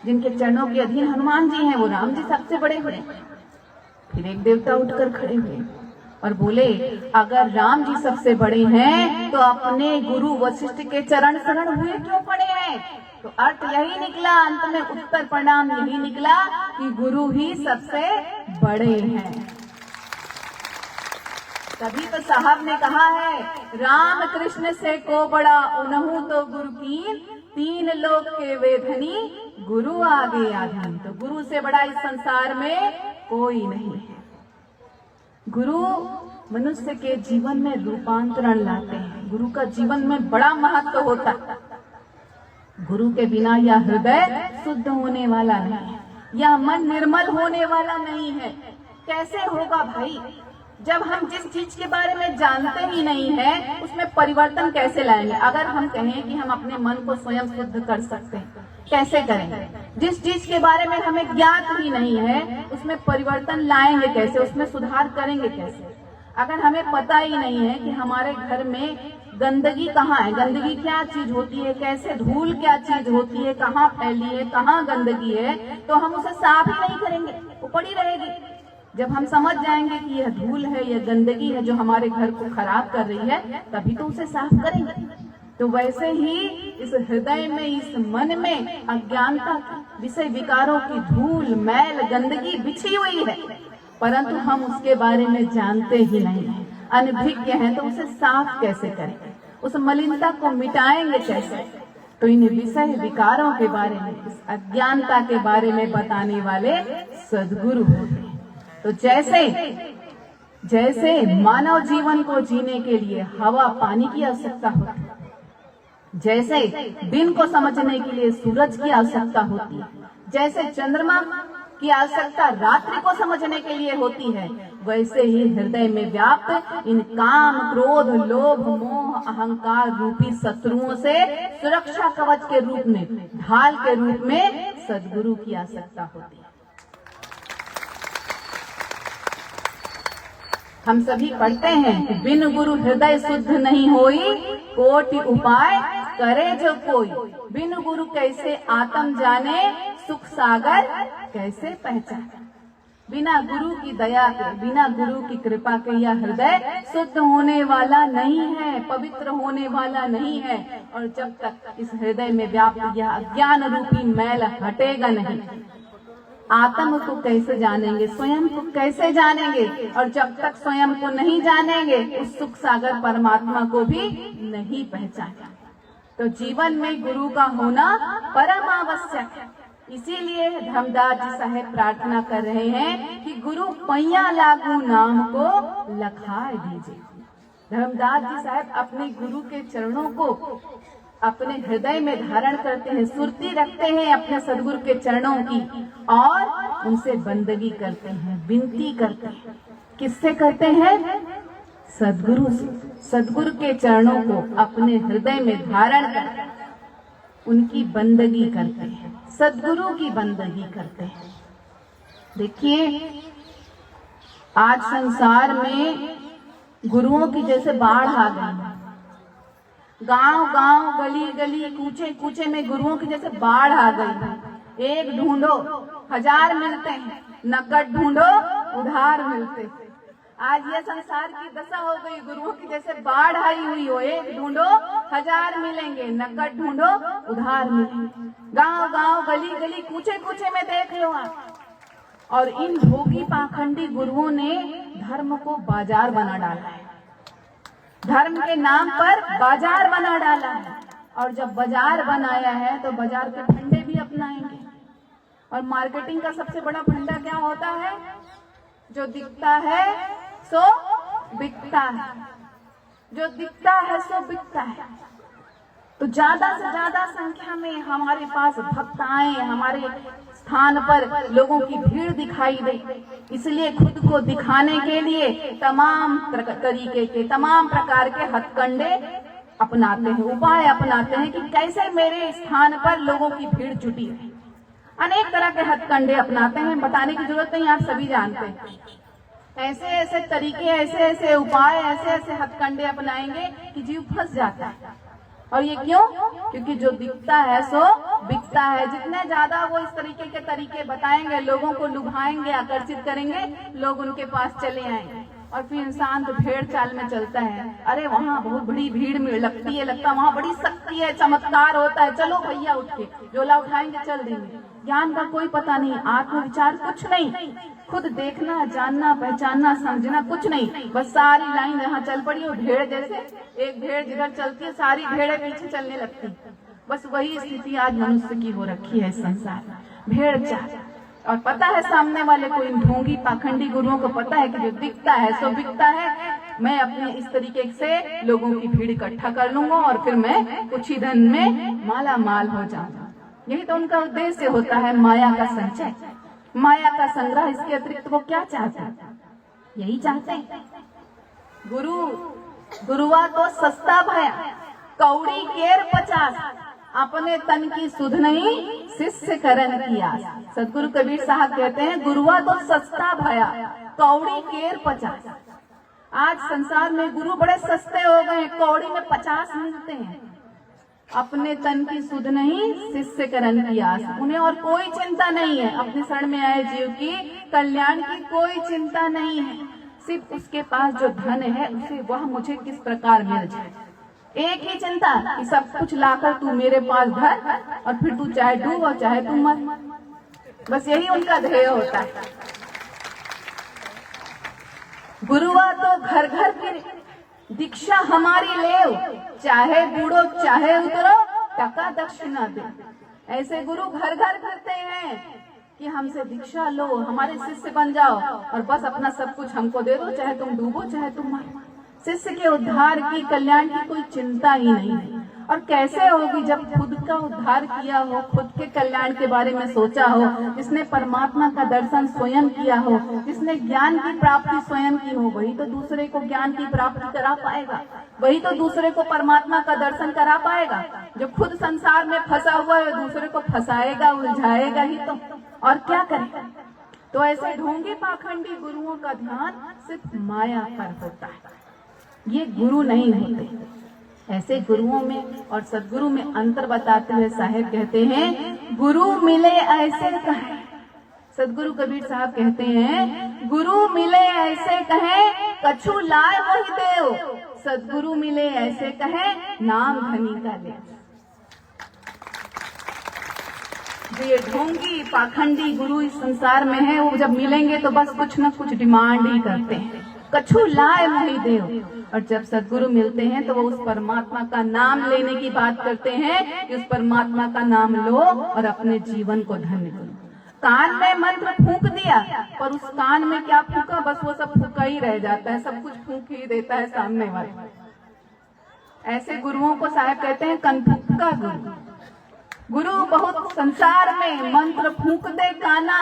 जिनके चरणों के अधीन हनुमान जी हैं, वो राम जी सबसे बड़े हुए। फिर एक देवता उठकर खड़े हुए और बोले, अगर राम जी सबसे बड़े हैं तो अपने गुरु वशिष्ठ के चरण शरण हुए क्यों पड़े हैं? तो अर्थ यही निकला, अंत में उत्तर परिणाम यही निकला कि गुरु ही सबसे बड़े हैं। तभी तो साहब ने कहा है, राम कृष्ण से को बड़ा उनहु तो गुरु कीन, तीन लोक के वेधनी गुरु आगे आधीन। तो गुरु से बड़ा इस संसार में कोई नहीं है। गुरु मनुष्य के जीवन में रूपांतरण लाते हैं। गुरु का जीवन में बड़ा महत्व होता है। गुरु के बिना यह हृदय शुद्ध होने वाला नहीं है, यह मन निर्मल होने वाला नहीं है। कैसे होगा भाई, जब हम जिस चीज के बारे में जानते ही नहीं है उसमें परिवर्तन कैसे लाएंगे? अगर हम कहें कि हम अपने मन को स्वयं शुद्ध कर सकते हैं, कैसे करेंगे? जिस चीज के बारे में हमें ज्ञात ही नहीं है उसमें परिवर्तन लाएंगे कैसे? उसमें सुधार करेंगे कैसे? अगर हमें पता ही नहीं है कि हमारे घर में गंदगी कहाँ है, गंदगी क्या चीज होती है, कैसे धूल क्या चीज होती है, कहाँ फैली है, कहाँ गंदगी है, तो हम उसे साफ ही नहीं करेंगे, वो पड़ी रहेगी। जब हम समझ जाएंगे कि यह धूल है, यह गंदगी है जो हमारे घर को खराब कर रही है, तभी तो उसे साफ करेंगे। तो वैसे ही इस हृदय में, इस मन में अज्ञानता की, विषय विकारों की धूल, मैल, गंदगी बिछी हुई है, परंतु हम उसके बारे में जानते ही नहीं हैं, अनभिज्ञ हैं। तो उसे साफ कैसे करेंगे, उस मलिनता को मिटाएंगे कैसे? तो इन विषय विकारों के बारे में, इस अज्ञानता के बारे में बताने वाले सद्गुरु होते हैं। तो जैसे मानव जीवन को जीने के लिए हवा पानी की आवश्यकता होती है, जैसे दिन को समझने के लिए सूरज की आवश्यकता होती है, जैसे चंद्रमा की आवश्यकता रात्रि को समझने के लिए होती है, वैसे ही हृदय में व्याप्त इन काम, क्रोध, लोभ, मोह, अहंकार रूपी शत्रुओं से सुरक्षा कवच के रूप में, ढाल के रूप में सद्गुरु की आवश्यकता होती है। हम सभी पढ़ते हैं कि बिन गुरु हृदय शुद्ध नहीं होई, कोटि उपाय करे जो कोई। बिन गुरु कैसे आत्म जाने, सुख सागर कैसे पहचाने। बिना गुरु की दया के, बिना गुरु की कृपा के यह हृदय शुद्ध होने वाला नहीं है, पवित्र होने वाला नहीं है। और जब तक इस हृदय में व्याप्त यह अज्ञान रूपी मैल हटेगा नहीं, आत्म को कैसे जानेंगे, स्वयं को कैसे जानेंगे? और जब तक स्वयं को नहीं जानेंगे, उस सुख सागर परमात्मा को भी नहीं पहचानेंगे। तो जीवन में गुरु का होना परम आवश्यक है। इसीलिए धर्मदास जी साहेब प्रार्थना कर रहे हैं कि गुरु पैया लागू नाम को लखाए दीजिए। धर्मदास जी साहेब अपने गुरु के चरणों को अपने हृदय में धारण करते हैं, सुरती रखते हैं अपने सदगुरु के चरणों की, और उनसे बंदगी करते हैं, विनती करते हैं। किससे करते हैं? सदगुरु से। सदगुरु के चरणों को अपने हृदय में धारण कर उनकी बंदगी करते हैं, सदगुरु की बंदगी करते हैं। देखिए, आज संसार में गुरुओं की जैसे बाढ़ आ गई है। गांव गांव, गली गली, कूचे कूचे में गुरुओं की जैसे बाढ़ आ गई है। एक ढूंढो 1000 मिलते हैं, नकद ढूंढो उधार मिलते हैं। आज ये संसार की दशा हो गई, गुरुओं की जैसे बाढ़ आई हुई हो। एक ढूंढो 1000 मिलेंगे, नकद ढूंढो उधार मिलेंगे। गांव गांव, गली गली, कूचे कूचे में देख लो आप। और इन भोगी पाखंडी गुरुओं ने धर्म को बाजार बना डाला है, धर्म के नाम पर बाजार बना डाला है। और जब बाजार बनाया है तो बाजार के फंडे भी अपनाएंगे। और मार्केटिंग का सबसे बड़ा फंडा क्या होता है? जो दिखता है सो बिकता है, जो दिखता है सो बिकता है। तो ज्यादा से ज्यादा संख्या में हमारे पास भक्त आए, हमारे स्थान पर लोगों की भीड़ दिखाई दे, इसलिए खुद को दिखाने के लिए तमाम तरीके के, तमाम प्रकार के हथकंडे अपनाते हैं, उपाय अपनाते हैं कि कैसे मेरे स्थान पर लोगों की भीड़ जुटी रहे। अनेक तरह के हथकंडे अपनाते हैं, बताने की जरूरत नहीं, आप सभी जानते हैं। ऐसे ऐसे तरीके, ऐसे ऐसे उपाय, ऐसे ऐसे हथकंडे अपनाएंगे कि जीव फंस जाता है। और ये क्यों? क्योंकि जो दिखता है सो बिकता है। जितने ज्यादा वो इस तरीके के तरीके बताएंगे, लोगों को लुभाएंगे, आकर्षित करेंगे, लोग उनके पास चले आएंगे। और फिर इंसान तो भेड़ चाल में चलता है। अरे वहाँ बहुत बड़ी भीड़ में लगती है, लगता वहाँ बड़ी शक्ति है, चमत्कार होता है, चलो भैया उठ के झोला उठाएंगे, चल देंगे। ज्ञान का कोई पता नहीं, आत्मविचार कुछ नहीं, खुद देखना, जानना, पहचानना, समझना कुछ नहीं। बस सारी लाइन यहाँ चल पड़ी और भेड़ जैसे, एक भेड़ जिधर चलती है सारी भेड़ें पीछे चलने लगती। बस वही स्थिति आज मनुष्य की हो रखी है इस संसार में, भेड़ चाल। और पता है सामने वाले को, इन ढोंगी पाखंडी गुरुओं को पता है कि जो दिखता है सो बिकता है। मैं अपने इस तरीके से लोगों की भीड़ इकट्ठा कर लूंगा और फिर मैं कुछ ही धन में माला माल हो जाऊंगा। यही तो उनका उद्देश्य होता है, माया का संचय, माया का संग्रह। इसके अतिरिक्त वो क्या चाहते हैं? यही चाहते हैं। गुरुआ तो सस्ता भया, कौड़ी केर 50, अपने तन की सुध नहीं, शिष्य करन की आस। सदगुरु कबीर साहब कहते हैं, गुरुआ तो सस्ता भया, कौड़ी केर 50। आज संसार में गुरु बड़े सस्ते हो गए, कौड़ी में 50 मिलते हैं। अपने तन की सुध नहीं, शिष्य करण की आस। उन्हें और कोई चिंता नहीं है, अपने शरण में आए जीव की कल्याण की कोई चिंता नहीं है। सिर्फ उसके पास जो धन है उसे वह मुझे किस प्रकार मिल जाए, एक ही चिंता कि सब कुछ लाकर तू मेरे पास धर और फिर तू चाहे डूब और चाहे तू मर। बस यही उनका ध्येय होता है। गुरुआ तो घर घर फिर दीक्षा हमारी ले, चाहे बूढ़ो चाहे उतरो टका दक्षिणा दे। ऐसे गुरु घर घर फिरते हैं कि हमसे दीक्षा लो, हमारे शिष्य बन जाओ और बस अपना सब कुछ हमको दे दो, चाहे तुम डूबो चाहे तुम मरो। शिष्य के उद्धार की कल्याण की कोई चिंता ही नहीं है। और कैसे होगी जब खुद का उद्धार किया हो, खुद के कल्याण के बारे में सोचा हो, जिसने परमात्मा का दर्शन स्वयं किया हो, जिसने ज्ञान की प्राप्ति स्वयं की हो, वही तो दूसरे को ज्ञान की प्राप्ति करा पाएगा, वही तो दूसरे को परमात्मा का दर्शन करा पाएगा। जो खुद संसार में फंसा हुआ है दूसरे को फंसाएगा, उलझाएगा ही तो, और क्या करेगा। तो ऐसे ढोंगी पाखंडी गुरुओं का ध्यान सिर्फ माया पर होता है, ये गुरु नहीं होते। ऐसे गुरुओं में और सदगुरु में अंतर बताते हुए साहेब कहते हैं, गुरु मिले ऐसे कहे। सदगुरु कबीर साहब कहते हैं, गुरु मिले ऐसे कहे कछु लाए वही देव, सदगुरु मिले ऐसे कहे नाम धनी का ले। जो ये ढोंगी पाखंडी गुरु इस संसार में है, वो जब मिलेंगे तो बस कुछ न कुछ डिमांड ही करते हैं, कछु लाए वही देव। और जब सदगुरु मिलते हैं तो वो उस परमात्मा का नाम लेने की बात करते हैं कि उस परमात्मा का नाम लो और अपने जीवन को धन्य करो। कान में मंत्र फूंक दिया, पर उस कान में क्या फूंका, बस वो सब फूंका ही रह जाता है, सब कुछ फूंक ही देता है सामने वाले। ऐसे गुरुओं को साहब कहते हैं कनफुक्का गुरु। गुरु बहुत संसार में मंत्र फूंक दे काना,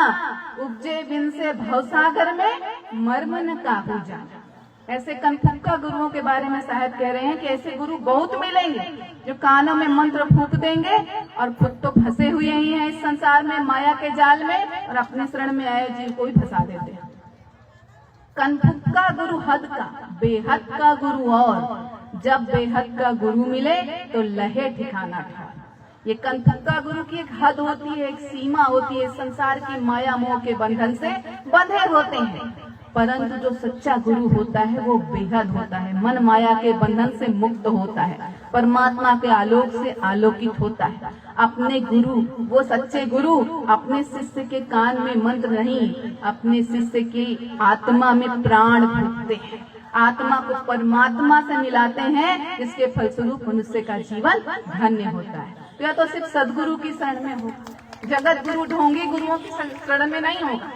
उपजे बिन से भवसागर में मर्म न काबू जाना। ऐसे कनफुक्का गुरुओं के बारे में साहब कह रहे हैं कि ऐसे गुरु बहुत मिलेंगे जो कानों में मंत्र फूंक देंगे और खुद तो फंसे हुए ही हैं इस संसार में माया के जाल में, और अपने शरण में आए जीव को भी फंसा देते हैं। कनफुक्का गुरु हद का, बेहद का गुरु और, जब बेहद का गुरु मिले तो लहे ठिकाना ठा। ये कनफुक्का गुरु की एक हद होती है, एक सीमा होती है, संसार की माया मोह के बंधन से बंधे होते हैं। परंतु जो सच्चा गुरु होता है वो बेहद होता है, मन माया के बंधन से मुक्त होता है, परमात्मा के आलोक से आलोकित होता है। अपने गुरु, वो सच्चे गुरु अपने शिष्य के कान में मंत्र नहीं, अपने शिष्य की आत्मा में प्राण फूंकते हैं, आत्मा को परमात्मा से मिलाते हैं, जिसके फलस्वरूप मनुष्य का जीवन धन्य होता है। तो यह तो सिर्फ सदगुरु की शरण में होगा, जगत गुरु ढोंगी गुरुओं की शरण में नहीं होगा।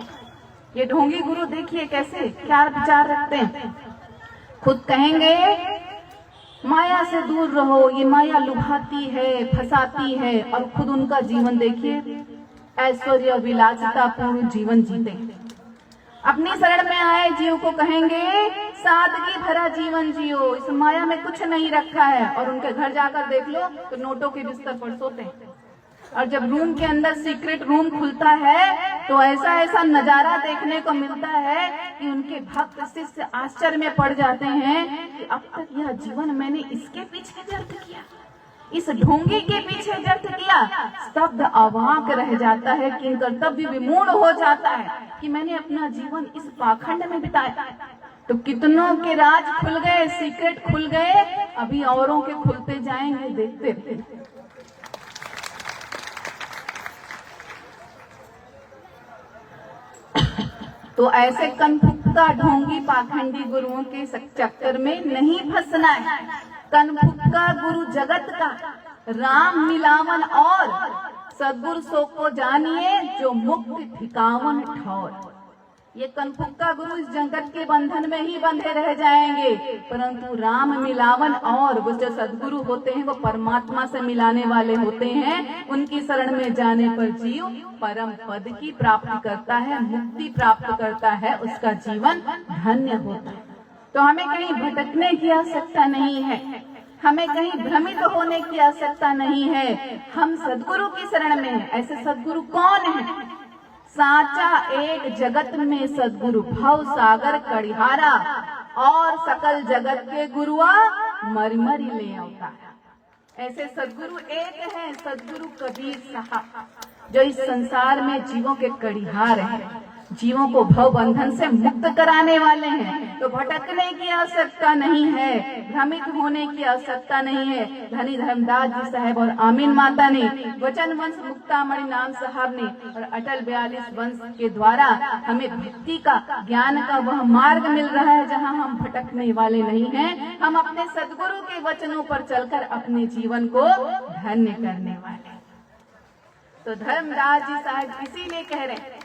ये ढोंगी गुरु देखिए कैसे क्या विचार रखते हैं, खुद कहेंगे माया से दूर रहो, ये माया लुभाती है, फंसाती है, और खुद उनका जीवन देखिए ऐश्वर्य विलासिता पूर्ण जीवन जीते। अपनी शरण में आए जीव को कहेंगे सादगी भरा जीवन जियो, इस माया में कुछ नहीं रखा है, और उनके घर जाकर देख लो तो नोटों के बिस्तर पर सोते हैं। और जब रूम के अंदर सीक्रेट रूम खुलता है तो ऐसा ऐसा नजारा देखने को मिलता है कि उनके भक्त शिष्य आश्चर्य में पड़ जाते हैं कि अब तक यह जीवन मैंने इसके पीछे व्यर्थ किया, इस ढोंगी के पीछे व्यर्थ किया। स्तब्ध अवाक रह जाता है, कि कर्तव्य विमूढ़ हो जाता है कि मैंने अपना जीवन इस पाखंड में बिताया। तो कितनों के राज खुल गए, सीक्रेट खुल गए, अभी औरों के खुलते जाएंगे, देखते रहिए। तो ऐसे कनफुक्का ढोंगी पाखंडी गुरुओं के चक्कर में नहीं फंसना है। कनफुक्का गुरु जगत का राम मिलावन और, सदगुरु सो को जानिए जो मुक्ति ठिकावन ठौर। ये कनफुक्का गुरु इस जगत के बंधन में ही बंधे रह जाएंगे, परंतु राम मिलावन और वो जो सदगुरु होते हैं वो परमात्मा से मिलाने वाले होते हैं। उनकी शरण में जाने पर जीव परम पद की प्राप्ति करता है, मुक्ति प्राप्त करता है, उसका जीवन धन्य होता है। तो हमें कहीं भटकने की आवश्यकता नहीं है, हमें कहीं भ्रमित होने की आवश्यकता नहीं है। हम सदगुरु की शरण में हैं। ऐसे सदगुरु कौन है? साचा एक जगत में सदगुरु, भव सागर कड़िहारा, और सकल जगत के गुरुआ मरमरी ले अवतारा। ऐसे सदगुरु एक हैं, सदगुरु कबीर साहब, जो इस संसार में जीवों के कड़िहार हैं, जीवों को भव बंधन से मुक्त कराने वाले हैं। तो भटकने की आवश्यकता नहीं है, भ्रमित होने की आवश्यकता नहीं है। धनी धर्मदास जी साहब और आमीन माता ने, वचन वंश मुक्तामणि नाम साहब ने और अटल 42 वंश के द्वारा हमें भक्ति का, ज्ञान का वह मार्ग मिल रहा है जहाँ हम भटकने वाले नहीं हैं। हम अपने सदगुरु के वचनों पर चलकर अपने जीवन को धन्य करने वाले। तो धर्मदास जी साहब इसीलिए कह रहे हैं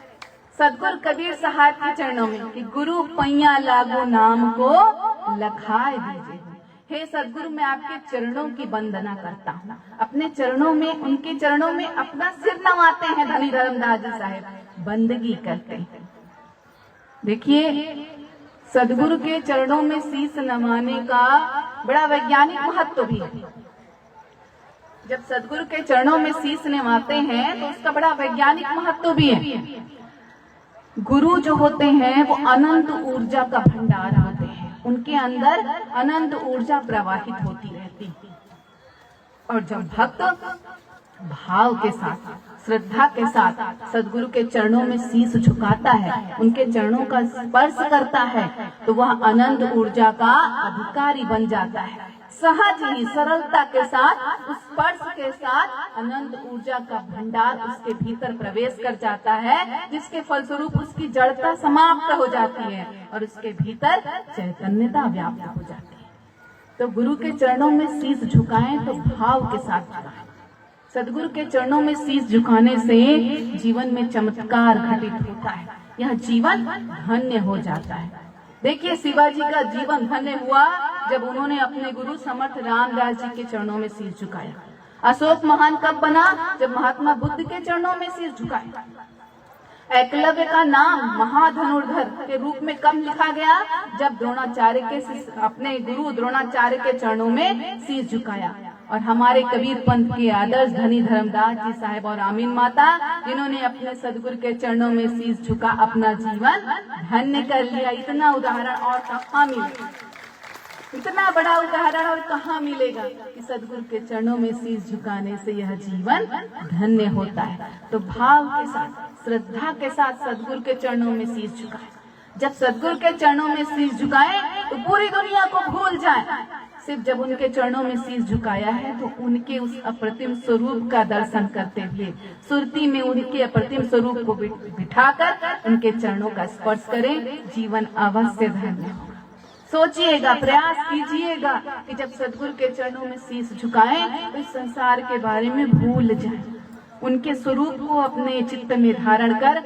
सदगुरु कबीर साहब के चरणों में कि गुरु पैया लागू नाम को लखाए दीजिए। हे सदगुरु, मैं आपके चरणों की वंदना करता हूँ। अपने चरणों में, उनके चरणों में अपना सिर नवाते हैं धनी धर्मदास जी साहब, बंदगी करते हैं। देखिए, सदगुरु के चरणों में शीश नवाने का बड़ा वैज्ञानिक महत्व भी है। जब सदगुरु के चरणों में शीश नवाते हैं तो उसका बड़ा वैज्ञानिक महत्व भी है। गुरु जो होते हैं वो अनंत ऊर्जा का भंडार होते हैं, उनके अंदर अनंत ऊर्जा प्रवाहित होती रहती है। और जब भक्त भाव के साथ, श्रद्धा के साथ सदगुरु के चरणों में शीश झुकाता है, उनके चरणों का स्पर्श करता है, तो वह अनंत ऊर्जा का अधिकारी बन जाता है। सहज ही, सरलता के साथ, उस स्पर्श के साथ अनंत ऊर्जा का भंडार उसके भीतर प्रवेश कर जाता है, जिसके फलस्वरूप उसकी जड़ता समाप्त हो जाती है और उसके भीतर चैतन्यता व्याप्त हो जाती है। तो गुरु के चरणों में शीश झुकाएं तो भाव के साथ झुकाएं। सदगुरु के चरणों में शीश झुकाने से जीवन में चमत्कार घटित होता है, यह जीवन धन्य हो जाता है। देखिए, शिवाजी का जीवन धन्य हुआ जब उन्होंने अपने गुरु समर्थ रामदास जी के चरणों में शीश झुकाया। अशोक महान कब बना? जब महात्मा बुद्ध के चरणों में शीश झुकाया। एकलव्य का नाम महाधनुर्धर के रूप में कब लिखा गया? जब द्रोणाचार्य के, अपने गुरु द्रोणाचार्य के चरणों में शीश झुकाया। और हमारे कबीर पंथ के आदर्श धनी धर्मदास जी साहब और आमीन माता, जिन्होंने अपने सदगुरु के चरणों में शीश झुका अपना जीवन धन्य कर लिया। इतना उदाहरण और कहाँ मिलेगा? इतना बड़ा उदाहरण और कहाँ मिलेगा कि सदगुरु के चरणों में शीश झुकाने से यह जीवन धन्य होता है। तो भाव के साथ, श्रद्धा के साथ सदगुरु के चरणों में शीश झुकाए। जब सदगुरु के चरणों में शीश झुकाए तो पूरी दुनिया को भूल जाए। सिर्फ जब उनके चरणों में शीश झुकाया है तो उनके उस अप्रतिम स्वरूप का दर्शन करते हुए सुरती में उनके अप्रतिम स्वरूप को बिठाकर उनके चरणों का स्पर्श करें, जीवन अवश्य धन्य होगा। सोचिएगा, प्रयास कीजिएगा कि जब सदगुरु के चरणों में शीश झुकाएं तो इस संसार के बारे में भूल जाएं, उनके स्वरूप को अपने चित्त में धारण कर,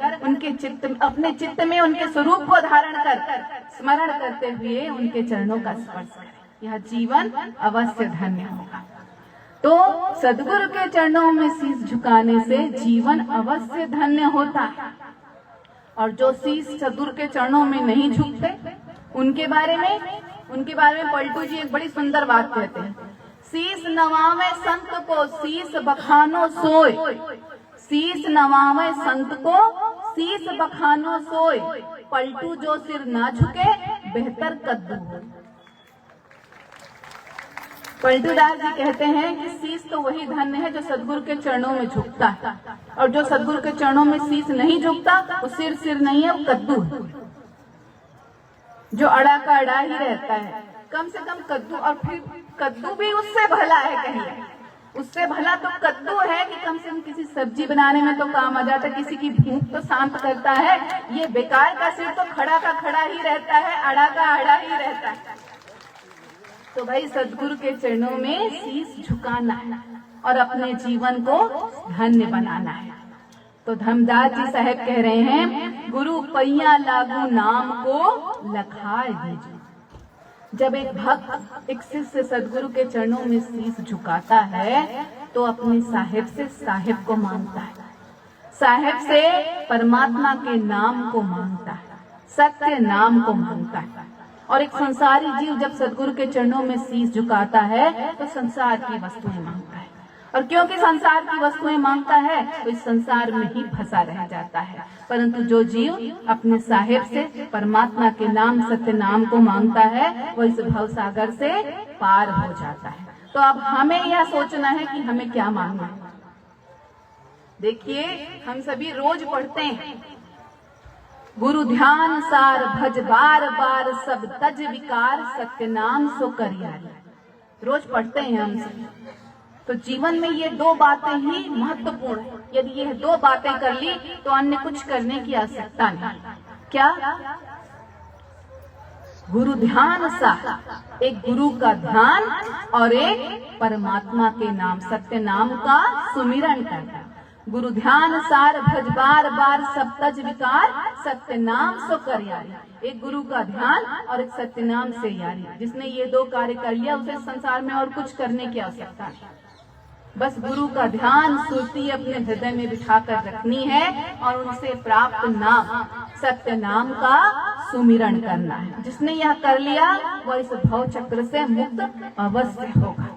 अपने चित्त में उनके स्वरूप को धारण कर स्मरण करते हुए उनके चरणों का स्पर्श करें। यह जीवन अवश्य धन्य होगा। तो सदगुरु के चरणों में शीश झुकाने से जीवन अवश्य धन्य होता है। और जो शीश सदगुरु के चरणों में नहीं झुकते, उनके बारे में पलटू जी एक बड़ी सुंदर बात कहते हैं, शीश नवावे संत को शीश बखानो सोय। शीश नवावे संत को शीश बखानो सोय। पलटू जो सिर ना झुके बेहतर कद्दू हो। पलटू दास जी कहते हैं कि शीश तो वही धन्य है जो सदगुरु के चरणों में झुकता है, और जो सदगुरु के चरणों में शीश नहीं झुकता वो सिर नहीं है, वो कद्दू है, जो अड़ा का अड़ा ही रहता है। कम से कम कद्दू, और फिर कद्दू भी उससे भला है, कहीं उससे भला तो कद्दू है कि कम से कम किसी सब्जी बनाने में तो काम आ जाता है, किसी की भूख तो शांत करता है। ये बेकार का सिर तो खड़ा का खड़ा ही रहता है, अड़ा का अड़ा ही रहता है। तो भाई सदगुरु के चरणों में शीश झुकाना है और अपने जीवन को धन्य बनाना है। तो धर्मदास जी साहब कह रहे हैं, गुरु पैया लागू नाम को लखाए दीजिए। जब एक भक्त, एक शिष्य सदगुरु के चरणों में शीश झुकाता है तो अपने साहेब से साहेब को मांगता है, साहेब से परमात्मा के नाम को मांगता है, सत्य नाम को मांगता है। और एक संसारी जीव जब सदगुरु के चरणों में शीश झुकाता है तो संसार की वस्तुएं मांगता है, और क्योंकि संसार की वस्तुएं मांगता है तो इस संसार में ही फंसा रह जाता है। परंतु जो जीव अपने साहेब से परमात्मा के नाम, सत्य नाम को मांगता है, वो इस भव सागर से पार हो जाता है। तो अब हमें यह सोचना है कि हमें क्या मांगना है। देखिए, हम सभी रोज पढ़ते हैं, गुरु ध्यान सार भज बार बार सब तज विकार सत्य नाम सो करियारी। रोज पढ़ते हैं हम सभी। तो जीवन में ये दो बातें ही महत्वपूर्ण है। यदि ये दो बातें कर ली तो अन्य कुछ करने की आवश्यकता नहीं। क्या? गुरु ध्यान सा, एक गुरु का ध्यान और एक परमात्मा के नाम सत्य नाम का सुमिरन करना। गुरु ध्यान सार भज बार बार सब तज विकार सत्य नाम सो कर यारी। एक गुरु का ध्यान और एक सत्य नाम से यारी। जिसने ये दो कार्य कर लिया उसे संसार में और कुछ करने की आवश्यकता नहीं। बस गुरु का ध्यान सुरती अपने हृदय में बिठाकर रखनी है और उनसे प्राप्त नाम सत्य नाम का सुमिरन करना है। जिसने यह कर लिया वह इस भव चक्र से मुक्त अवश्य होगा।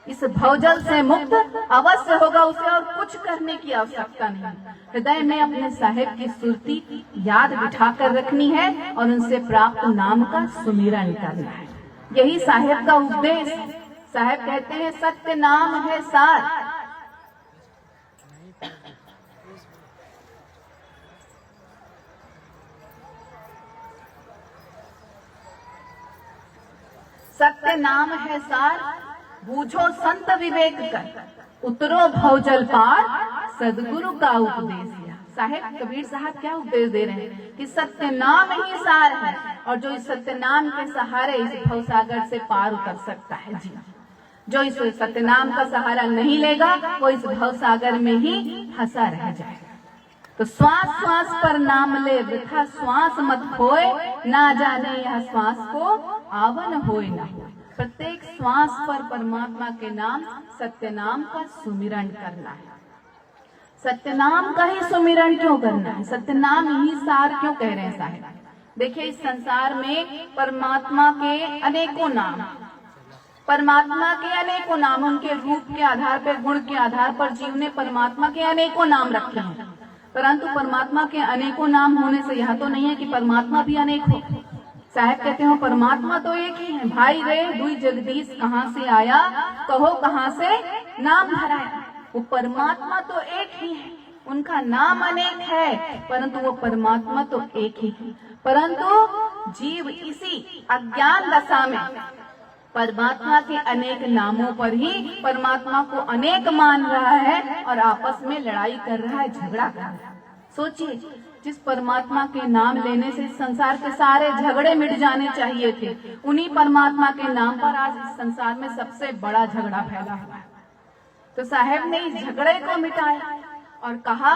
इस भवजल से मुक्त अवश्य होगा। उसे और कुछ करने की आवश्यकता नहीं। हृदय में अपने साहेब की सुरती याद बिठाकर रखनी है और उनसे प्राप्त नाम का सुमिरन करना है। यही साहेब का उपदेश। साहेब कहते हैं सत्य नाम है सार। सत्य नाम है सार, बूझो संत विवेक कर, उतरो भवजल पार, सदगुरु का उपदेश। साहेब कबीर साहब क्या उपदेश दे रहे हैं कि सत्य नाम ही सार है और जो इस सत्य नाम के सहारे इस भवसागर से पार उतर सकता है। जी, जो इस सत्य नाम का सहारा नहीं लेगा वो इस भवसागर में ही फंसा रह जाएगा। तो श्वास श्वास पर नाम ले, वृथा श्वास मत खोए, ना जाने यह श्वास को आवन होए ना होए। प्रत्येक श्वास पर परमात्मा के नाम सत्य नाम का सुमिरन करना है। सत्य नाम का ही सुमिरन क्यों करना है? सत्य नाम ही सार क्यों कह रहे हैं साहेब? देखिए, इस संसार में परमात्मा के अनेकों नाम, परमात्मा के अनेकों नाम, उनके रूप के आधार पर, गुण के आधार पर जीव ने परमात्मा के अनेकों नाम रखे हैं। परंतु परमात्मा के अनेकों नाम होने से यह तो नहीं है कि परमात्मा भी अनेक हो। साहब कहते हो परमात्मा तो एक ही है। भाई रे दुई जगदीश कहाँ से आया, कहो कहाँ से नाम धराया। वो परमात्मा तो एक ही है, उनका नाम अनेक है, परंतु वो परमात्मा तो एक ही है। परंतु जीव इसी अज्ञान दशा में परमात्मा के अनेक नामों पर ही परमात्मा को अनेक मान रहा है और आपस में लड़ाई कर रहा है, झगड़ा कर रहा है। सोचिए, जिस परमात्मा के नाम लेने से संसार के सारे झगड़े मिट जाने चाहिए थे, उन्हीं परमात्मा के नाम पर आज इस संसार में सबसे बड़ा झगड़ा फैला हुआ है। तो साहेब ने इस झगड़े को मिटाया और कहा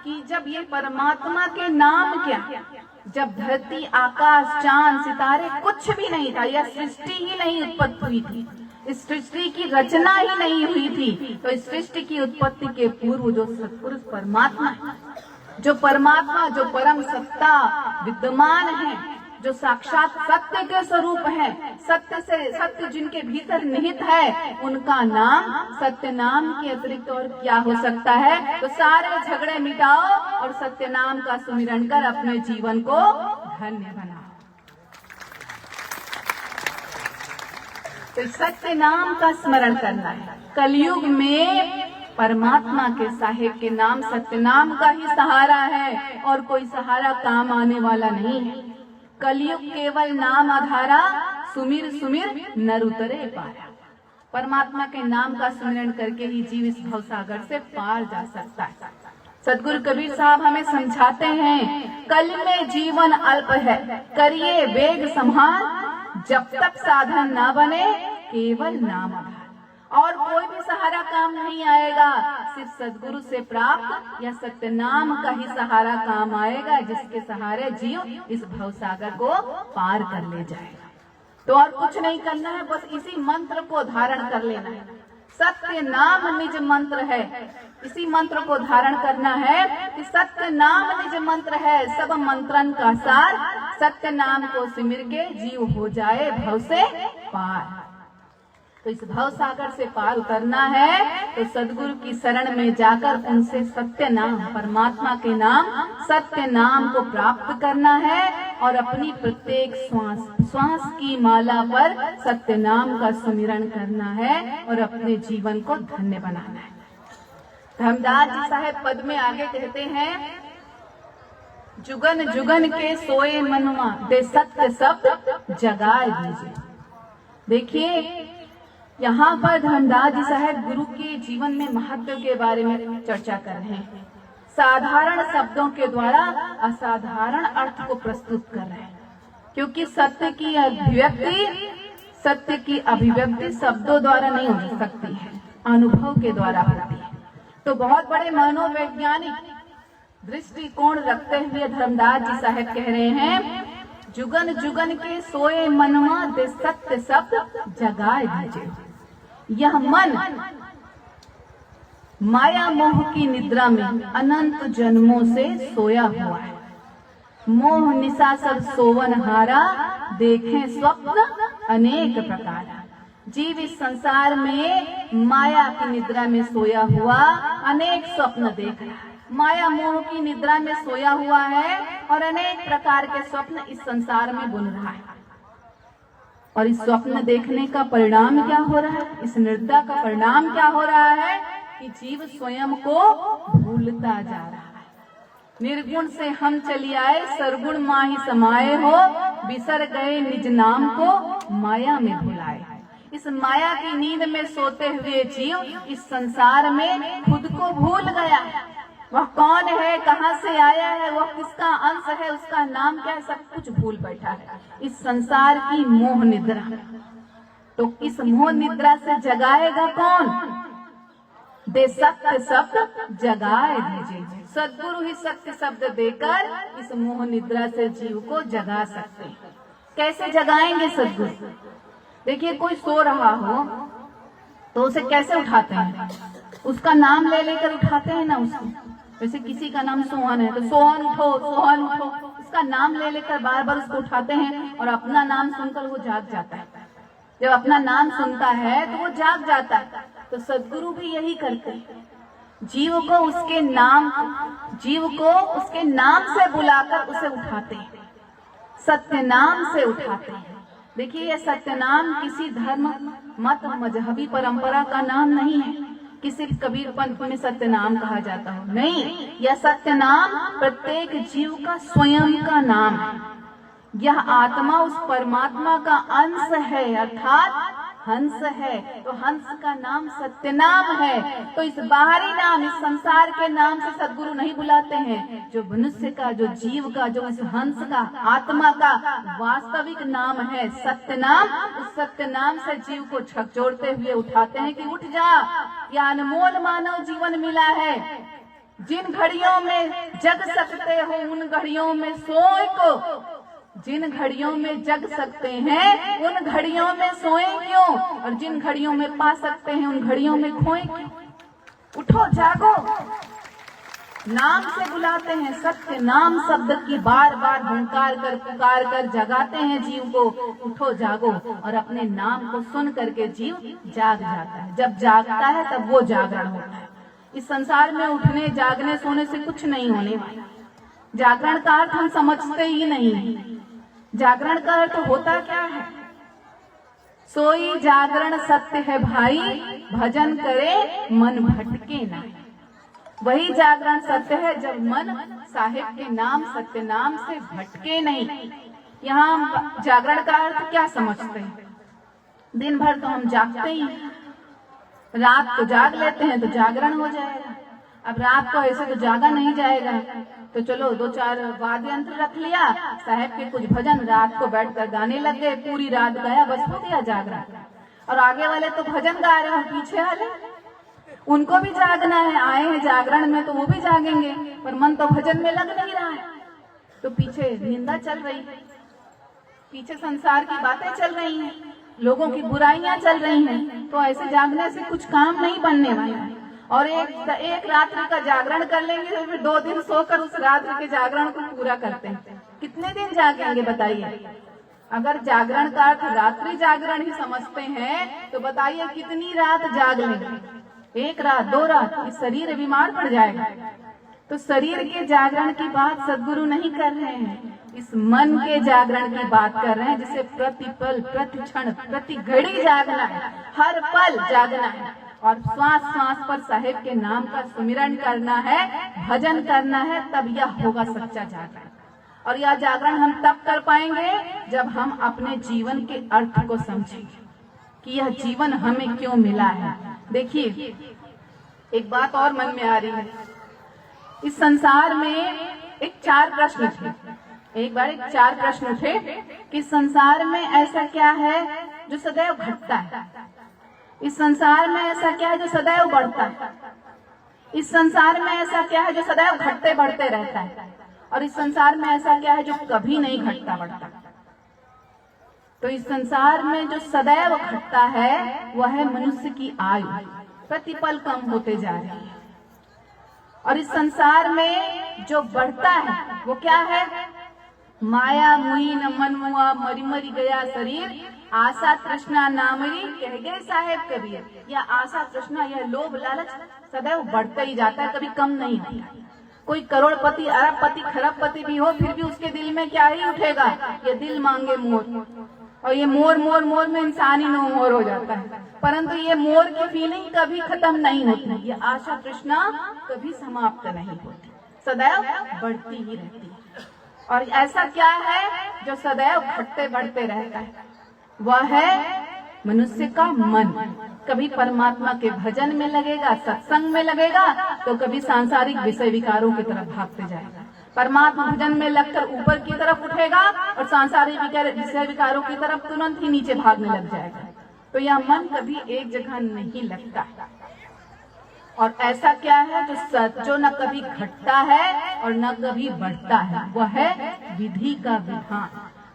कि जब ये परमात्मा के नाम क्या, जब धरती आकाश चांद सितारे कुछ भी नहीं था, यह सृष्टि ही नहीं उत्पत्ति हुई थी, इस सृष्टि की रचना ही नहीं हुई थी, तो इस सृष्टि की उत्पत्ति के पूर्व जो सत्पुरुष परमात्मा है, जो परमात्मा, जो परम सत्ता विद्यमान है, जो साक्षात सत्य के स्वरूप है, सत्य से सत्य जिनके भीतर निहित है, उनका नाम सत्य नाम के अतिरिक्त और क्या हो सकता है। तो सारे झगड़े मिटाओ और सत्य नाम का सुमिरन कर अपने जीवन को धन्य बनाओ। तो सत्य नाम का स्मरण करना है। कलयुग में परमात्मा के साहेब के नाम सत्य नाम का ही सहारा है और कोई सहारा काम आने वाला नहीं है। कलयुग केवल नाम आधारा, सुमिर सुमिर नर उतरे पारा। परमात्मा के नाम का सुमिरन करके ही जीव इस भवसागर से पार जा सकता है। सदगुरु कबीर साहब हमें समझाते हैं, कल में जीवन अल्प है, करिए वेग संभाल, जब तक साधन ना बने केवल नाम आधार। और कोई भी सहारा काम नहीं आएगा, सिर्फ सदगुरु से प्राप्त या सत्य नाम का ही सहारा काम आएगा, जिसके सहारे जीव इस भवसागर को पार कर ले जाएगा। तो और कुछ नहीं करना है, बस इसी मंत्र को धारण कर लेना है। सत्य नाम निज मंत्र है, इसी मंत्र को धारण करना है कि सत्य नाम निज मंत्र है, सब मंत्रन का सार, सत्य नाम को सिमर के जीव हो जाए भव से पार। तो इस भव सागर से पार उतरना है तो सदगुरु की शरण में जाकर उनसे सत्य नाम, परमात्मा के नाम, सत्य नाम को प्राप्त करना है और अपनी प्रत्येक श्वास की माला पर सत्य नाम का सुमिरन करना है और अपने जीवन को धन्य बनाना है। धर्मदास जी साहब पद में आगे कहते हैं, जुगन जुगन के सोए मनवा दे सत्य शब्द जगाए दीजिए। देखिए यहाँ पर धर्मदास जी साहब गुरु के जीवन में महत्व के बारे में चर्चा कर रहे हैं। साधारण शब्दों के द्वारा असाधारण अर्थ को प्रस्तुत कर रहे हैं, क्योंकि सत्य की अभिव्यक्ति शब्दों द्वारा नहीं हो सकती है, अनुभव के द्वारा होती है। तो बहुत बड़े मनोवैज्ञानिक दृष्टिकोण रखते हुए धर्मदास जी साहब कह रहे हैं, जुगन जुगन के सोए मनवा दे सत्य शब्द जगाए दीजिए। यह मन माया मोह की निद्रा में अनंत जन्मों से सोया हुआ है। मोह निशा सब सोवन हारा, देखें स्वप्न अनेक प्रकार। जीव इस संसार में माया की निद्रा में सोया हुआ अनेक स्वप्न देख रहा है। माया मोह की निद्रा में सोया हुआ है और अनेक प्रकार के स्वप्न इस संसार में बुन रहा है। और इस स्वप्न देखने का परिणाम क्या हो रहा है? इस निद्रा का परिणाम क्या हो रहा है कि जीव स्वयं को भूलता जा रहा है। निर्गुण से हम चली आए, सरगुण माही समाये हो, बिसर गए निज नाम को माया में भुलाए। इस माया की नींद में सोते हुए जीव इस संसार में खुद को भूल गया। वह कौन है, कहाँ से आया है, वह किसका अंश है, उसका नाम क्या है, सब कुछ भूल बैठा है इस संसार की मोह निद्रा। तो इस मोह निद्रा से जगाएगा कौन? दे सत्य शब्द जगाए दीजिए। सद्गुरु ही सत्य शब्द देकर इस मोह निद्रा से जीव को जगा सकते हैं। कैसे जगाएंगे सद्गुरु? देखिए, कोई सो रहा हो तो उसे कैसे उठाते हैं? उसका नाम ले लेकर उठाते हैं ना उसको। जैसे किसी का नाम सोहन है तो सोहन उठो, सोहन उठो, उसका नाम ले लेकर बार बार उसको उठाते हैं और अपना नाम सुनकर वो जाग जाता है। जब अपना नाम सुनता है तो वो जाग जाता है। तो सद्गुरु भी यही करते हैं, जीव को उसके नाम से बुलाकर उसे उठाते हैं, सत्य नाम से उठाते हैं। देखिए, यह सत्य नाम किसी धर्म मत मजहबी परंपरा का नाम नहीं है, किसी कबीर पंथ में सत्य नाम कहा जाता हो, नहीं। यह सत्य नाम प्रत्येक जीव का स्वयं का नाम है। यह आत्मा उस परमात्मा का अंश है, अर्थात हंस है। तो हंस का नाम सत्य नाम है। तो इस बाहरी नाम, इस संसार के नाम से सद्गुरु नहीं बुलाते हैं। जो मनुष्य का, जो जीव का, जो इस हंस का, आत्मा का वास्तविक नाम है सत्य नाम, उस सत्य नाम से जीव को झकझोरते हुए उठाते हैं कि उठ जा, यह अनमोल मानव जीवन मिला है। जिन घड़ियों में जग सकते हो उन घड़ियों में सोए को, जिन घड़ियों में जग सकते हैं उन घड़ियों में सोएं क्यों, और जिन घड़ियों में पा सकते हैं उन घड़ियों में खोएं क्यों? उठो, जागो। नाम से बुलाते हैं, सत्य नाम शब्द की बार बार हुंकार कर पुकार कर जगाते हैं जीव को। उठो, जागो। और अपने नाम को सुन करके जीव जाग जाता है। जब जागता है तब वो जागरण होता है। इस संसार में उठने, जागने, सोने से कुछ नहीं होने वाला। जागरण का अर्थ हम समझते ही नहीं। जागरण का अर्थ होता क्या है? सोई जागरण सत्य है भाई, भजन करे मन भटके ना। वही जागरण सत्य है जब मन साहिब के नाम, सत्य नाम से भटके नहीं। यहाँ जागरण का अर्थ क्या समझते हैं? दिन भर तो हम जागते ही, रात को जाग लेते हैं तो जागरण हो जाएगा। अब रात को ऐसे तो जागा नहीं जाएगा, तो चलो 2-4 वाद्य यंत्र रख लिया, साहब के कुछ भजन रात को बैठकर गाने लग गए, पूरी रात गाया, बस हो गया जागरण। और आगे वाले तो भजन गा रहे हैं, पीछे वाले उनको भी जागना है, आए हैं जागरण में तो वो भी जागेंगे, पर मन तो भजन में लग नहीं रहा है। तो पीछे निंदा चल रही है, पीछे संसार की बातें चल रही हैं, लोगों की बुराइयां चल रही हैं। तो ऐसे जागने से कुछ काम नहीं बनने वाला है। और एक रात्रि का जागरण कर लेंगे तो फिर 2 दिन सोकर उस रात्रि के जागरण को पूरा करते हैं। कितने दिन जागेंगे बताइए? अगर जागरण का अर्थ रात्रि जागरण ही समझते हैं तो बताइए कितनी रात जाग लेंगे? 1 रात, 2 रात, इस शरीर बीमार पड़ जाएगा। तो शरीर के जागरण की बात सद्गुरु नहीं कर रहे हैं। इस मन के जागरण की बात कर रहे हैं, जिसे प्रतिपल, प्रति क्षण, प्रति घड़ी जागना है, हर पल जागना है और श्वास श्वास पर साहेब के नाम का सुमिरन करना है, भजन करना है, तब यह होगा सच्चा जागरण। और यह जागरण हम तब कर पाएंगे जब हम अपने जीवन के अर्थ को समझेंगे कि यह जीवन हमें क्यों मिला है। देखिए, एक बात और मन में आ रही है, इस संसार में एक 4 प्रश्न थे। एक बार 4 प्रश्न उठे कि संसार में ऐसा क्या है जो सदैव घटता है, इस संसार में ऐसा क्या है जो सदैव बढ़ता है, इस संसार में ऐसा क्या है जो सदैव घटते बढ़ते रहता है, और इस संसार में ऐसा क्या है जो कभी नहीं घटता बढ़ता। तो इस संसार में जो सदैव घटता है वह है मनुष्य की आयु, प्रतिपल कम होते जा रही है। और इस संसार में जो बढ़ता है वो क्या है? माया मुई न मन मुआ, मरी मरी गया शरीर, आशा तृष्णा नामरी, कह गए साहेब कबीर। यह आशा तृष्णा, यह लोभ लालच सदैव बढ़ता ही जाता है, कभी कम नहीं होता। कोई करोड़पति, अरबपति, खरबपति भी हो, फिर भी उसके दिल में क्या ही उठेगा? ये दिल मांगे मोर, और ये मोर मोर मोर में इंसान ही नो मोर हो जाता है। परंतु ये मोर की फीलिंग कभी खत्म नहीं होती, ये आशा तृष्णा कभी समाप्त नहीं होती, सदैव बढ़ती ही रहती है। और ऐसा क्या है जो सदैव घटते बढ़ते रहता है? वह है मनुष्य का मन। कभी परमात्मा के भजन में लगेगा, सत्संग में लगेगा, तो कभी सांसारिक विषय विकारों की तरफ भागते जाएगा। परमात्मा भजन में लगकर ऊपर की तरफ उठेगा और सांसारिक विषय विकारों की तरफ तुरंत ही नीचे भागने लग जाएगा। तो यह मन कभी एक जगह नहीं लगता। और ऐसा क्या है जो न कभी घटता है और न कभी बढ़ता है? वह है विधि का विधान।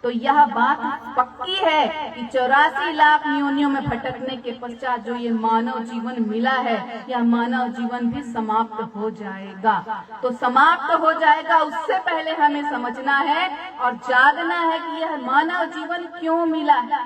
तो यह बात पक्की है कि 84 लाख योनियों में भटकने के पश्चात जो ये मानव जीवन मिला है, यह मानव जीवन भी समाप्त हो जाएगा। तो समाप्त हो जाएगा, उससे पहले हमें समझना है और जागना है कि यह मानव जीवन क्यों मिला है।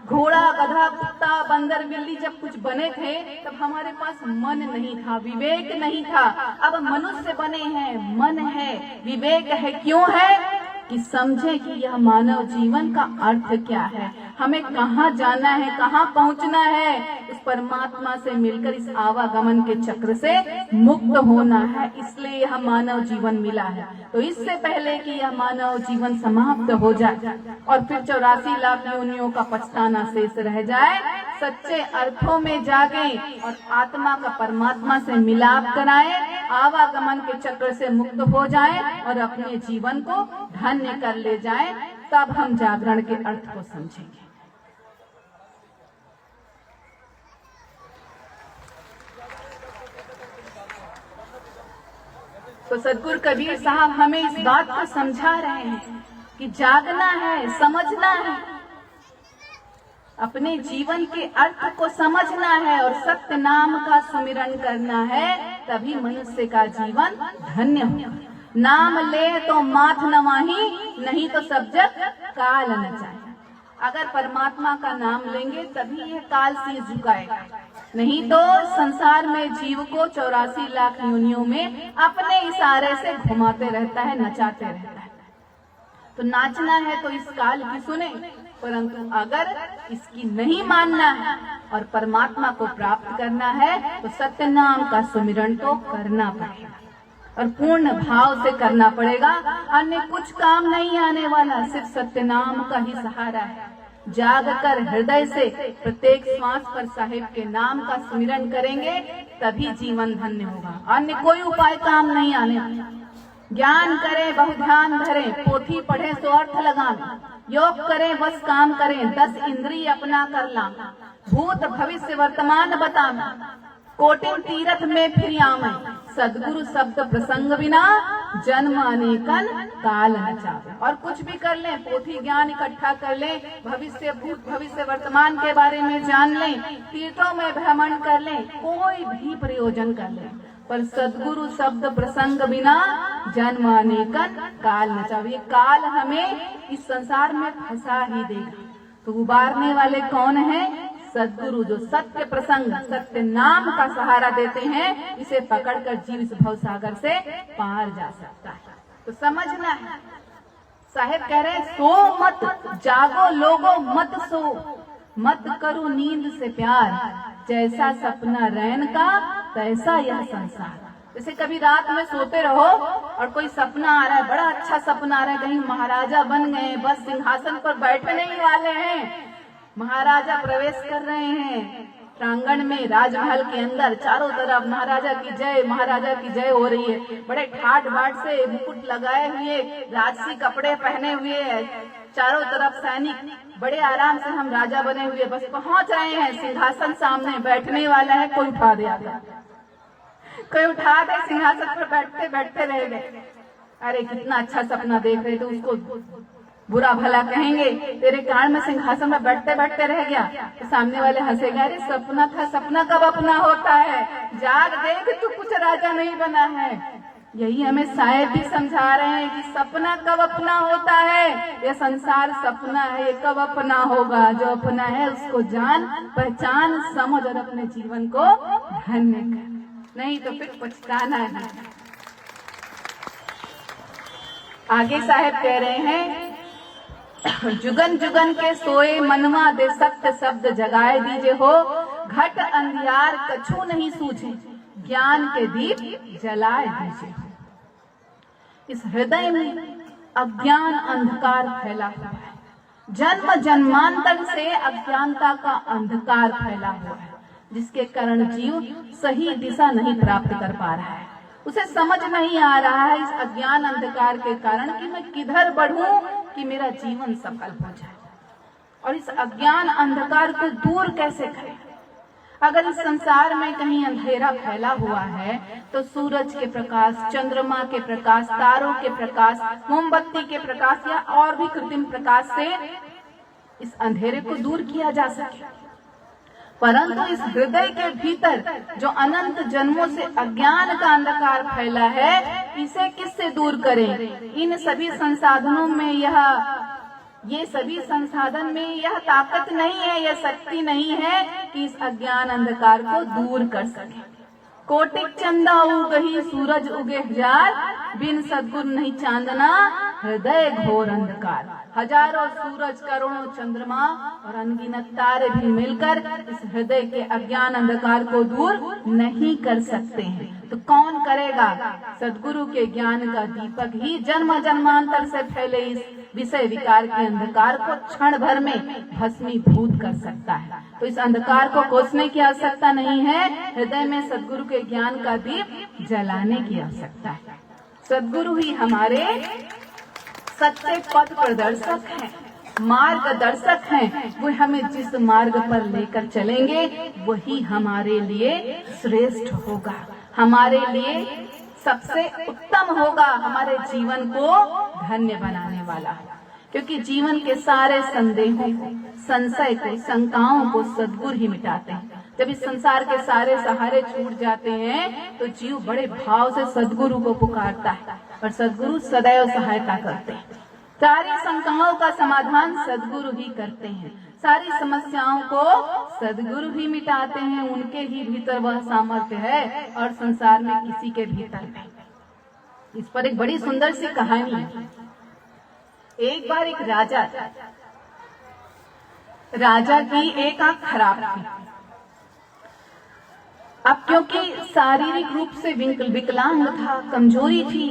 घोड़ा, गधा, कुत्ता, बंदर, बिल्ली जब कुछ बने थे तब हमारे पास मन नहीं था, विवेक नहीं था। अब मनुष्य बने हैं, मन है, विवेक है। क्यों है? कि समझे कि यह मानव जीवन का अर्थ क्या है, हमें कहाँ जाना है, कहाँ पहुँचना है। इस परमात्मा से मिलकर इस आवागमन के चक्र से मुक्त होना है, इसलिए यह मानव जीवन मिला है। तो इससे पहले कि यह मानव जीवन समाप्त हो जाए और फिर 84 लाख योनियों का पछताना शेष रह जाए, सच्चे अर्थों में जागे और आत्मा का परमात्मा से मिलाप कराए, आवागमन के चक्र से मुक्त हो जाए और अपने जीवन को धन्य कर ले जाए, तब हम जागरण के अर्थ को समझेंगे। तो सदगुरु कबीर साहब हमें इस बात को समझा रहे हैं कि जागना है, समझना है, अपने जीवन के अर्थ को समझना है और सत्य नाम का सुमिरन करना है, तभी मनुष्य का जीवन धन्य होगा। नाम ले तो माथ नवाही, नहीं तो सब जग काल नचाए। अगर परमात्मा का नाम लेंगे तभी यह काल से झुकाएगा, नहीं तो संसार में जीव को 84 लाख योनियों में अपने इशारे से घुमाते रहता है, नचाते रहता है। तो नाचना है तो इस काल की सुने, परंतु अगर इसकी नहीं मानना है और परमात्मा को प्राप्त करना है तो सत्य नाम का सुमिरन तो करना पड़ेगा और पूर्ण भाव से करना पड़ेगा। अन्य कुछ काम नहीं आने वाला, सिर्फ सत्य नाम का ही सहारा है। जाग कर हृदय से प्रत्येक श्वास पर साहिब के नाम का सुमिरन करेंगे, तभी जीवन धन्य होगा। अन्य कोई उपाय काम नहीं आने वाला। ज्ञान करें बहु ध्यान धरें, पोथी पढ़े सो अर्थ लगाना, योग करें बस काम करें, 10 इंद्रिय अपना कर लाना, भूत भविष्य वर्तमान बताना, कोटिन तीरथ में फिर आवे, सदगुरु शब्द प्रसंग बिना जन्म अनेकन काल न जावे। और कुछ भी कर लें, पोथी ज्ञान इकट्ठा कर लें, भविष्य भूत भविष्य वर्तमान के बारे में जान लें, तीर्थों में भ्रमण कर लें, कोई भी प्रयोजन कर लें, पर सदगुरु शब्द प्रसंग बिना जन्म अनेकन काल न जावे। काल हमें इस संसार में फंसा ही देगा। तो उबारने वाले कौन है? सदगुरु, जो सत्य प्रसंग, सत्य नाम का सहारा देते हैं, इसे पकड़कर जीव इस भव सागर से पार जा सकता है। तो समझना है, साहेब कह रहे हैं सो मत जागो लोगो मत सो, मत करो नींद से प्यार, जैसा सपना रैन का तैसा यह संसार। जैसे कभी रात में सोते रहो और कोई सपना आ रहा है, बड़ा अच्छा सपना आ रहा है, कहीं महाराजा बन गए, बस सिंहासन पर बैठने ही वाले हैं, महाराजा प्रवेश कर रहे हैं प्रांगण में, राजमहल के अंदर, चारों तरफ महाराजा की जय हो रही है, बड़े ठाट बाट से मुकुट लगाए हुए, राजसी कपड़े पहने हुए, चारों तरफ सैनिक, बड़े आराम से हम राजा बने हुए बस पहुंच रहे हैं, सिंहासन सामने बैठने वाला है, कोई उठा दे, कोई उठा दे, सिंहासन पर बैठते बैठते रह गए। अरे कितना अच्छा सपना देख रहे थे, उसको बुरा भला कहेंगे, तेरे कारण में सिंहासन में बैठते बैठते रह गया, तो सामने वाले हंसेगा, अरे सपना था, सपना कब अपना होता है, जाग देख तू कुछ राजा नहीं बना है। यही हमें साहेब भी समझा रहे हैं कि सपना कब अपना होता है, यह संसार सपना है, ये कब अपना होगा, जो अपना है उसको जान पहचान समझ और अपने जीवन को धन्य कर, नहीं तो फिर पछताना है। आगे साहेब कह रहे हैं, जुगन जुगन के सोए मनवा दे सत्य शब्द जगाए दीजे हो, घट अंधियार कछु नहीं सूझे, ज्ञान के दीप जलाए दीजे हो। इस हृदय में अज्ञान अंधकार फैला हुआ है, जन्म जन्मांतर से अज्ञानता का अंधकार फैला हुआ है, जिसके कारण जीव सही दिशा नहीं प्राप्त कर पा रहा है, उसे समझ नहीं आ रहा है इस अज्ञान अंधकार के कारण कि मैं किधर बढ़ूं कि मेरा जीवन सफल हो जाए, और इस अज्ञान अंधकार को दूर कैसे करें। अगर इस संसार में कहीं अंधेरा फैला हुआ है तो सूरज के प्रकाश, चंद्रमा के प्रकाश, तारों के प्रकाश, मोमबत्ती के प्रकाश या और भी कृत्रिम प्रकाश से इस अंधेरे को दूर किया जा सके, परंतु इस हृदय के भीतर जो अनंत जन्मों से अज्ञान का अंधकार फैला है, इसे किससे दूर करें। इन सभी संसाधनों में ये सभी संसाधन में यह ताकत नहीं है, यह शक्ति नहीं है कि इस अज्ञान अंधकार को दूर कर सके। कोटिक चंदा उगही सूरज उगे हजार, बिन सद्गुरु नहीं चांदना हृदय घोर अंधकार। हजारों सूरज, करोड़ों चंद्रमा और अनगिनत तारे भी मिलकर इस हृदय के अज्ञान अंधकार को दूर नहीं कर सकते हैं, तो कौन करेगा। सद्गुरु के ज्ञान का दीपक ही जन्म जन्मांतर से फैले इस विषय विकार के अंधकार को क्षण भर में भस्मीभूत कर सकता है। तो इस अंधकार को कोसने की आवश्यकता नहीं है, हृदय में सद्गुरु के ज्ञान का दीप जलाने की आवश्यकता है। सद्गुरु ही हमारे सच्चे पथ प्रदर्शक हैं, मार्गदर्शक हैं। वो हमें जिस मार्ग पर लेकर चलेंगे वही हमारे लिए श्रेष्ठ होगा, हमारे लिए सबसे उत्तम होगा, हमारे जीवन को धन्य बनाने वाला है। क्योंकि जीवन के सारे संदेहों को, संशय को, शंकाओं को सद्गुरु ही मिटाते हैं। जब इस संसार के सारे सहारे छूट जाते हैं तो जीव बड़े भाव से सद्गुरु को पुकारता है और सद्गुरु सदैव सहायता करते हैं। सारी शंकाओं का समाधान सद्गुरु ही करते हैं, सारी समस्याओं को सद्गुरु ही मिटाते हैं। उनके ही भीतर वह सामर्थ्य है और संसार में किसी के भीतर नहीं। इस पर एक बड़ी सुंदर सी कहानी है। एक बार एक राजा था, राजा की एक आंख खराब थी। अब क्योंकि शारीरिक रूप से विकलांग था, कमजोरी थी,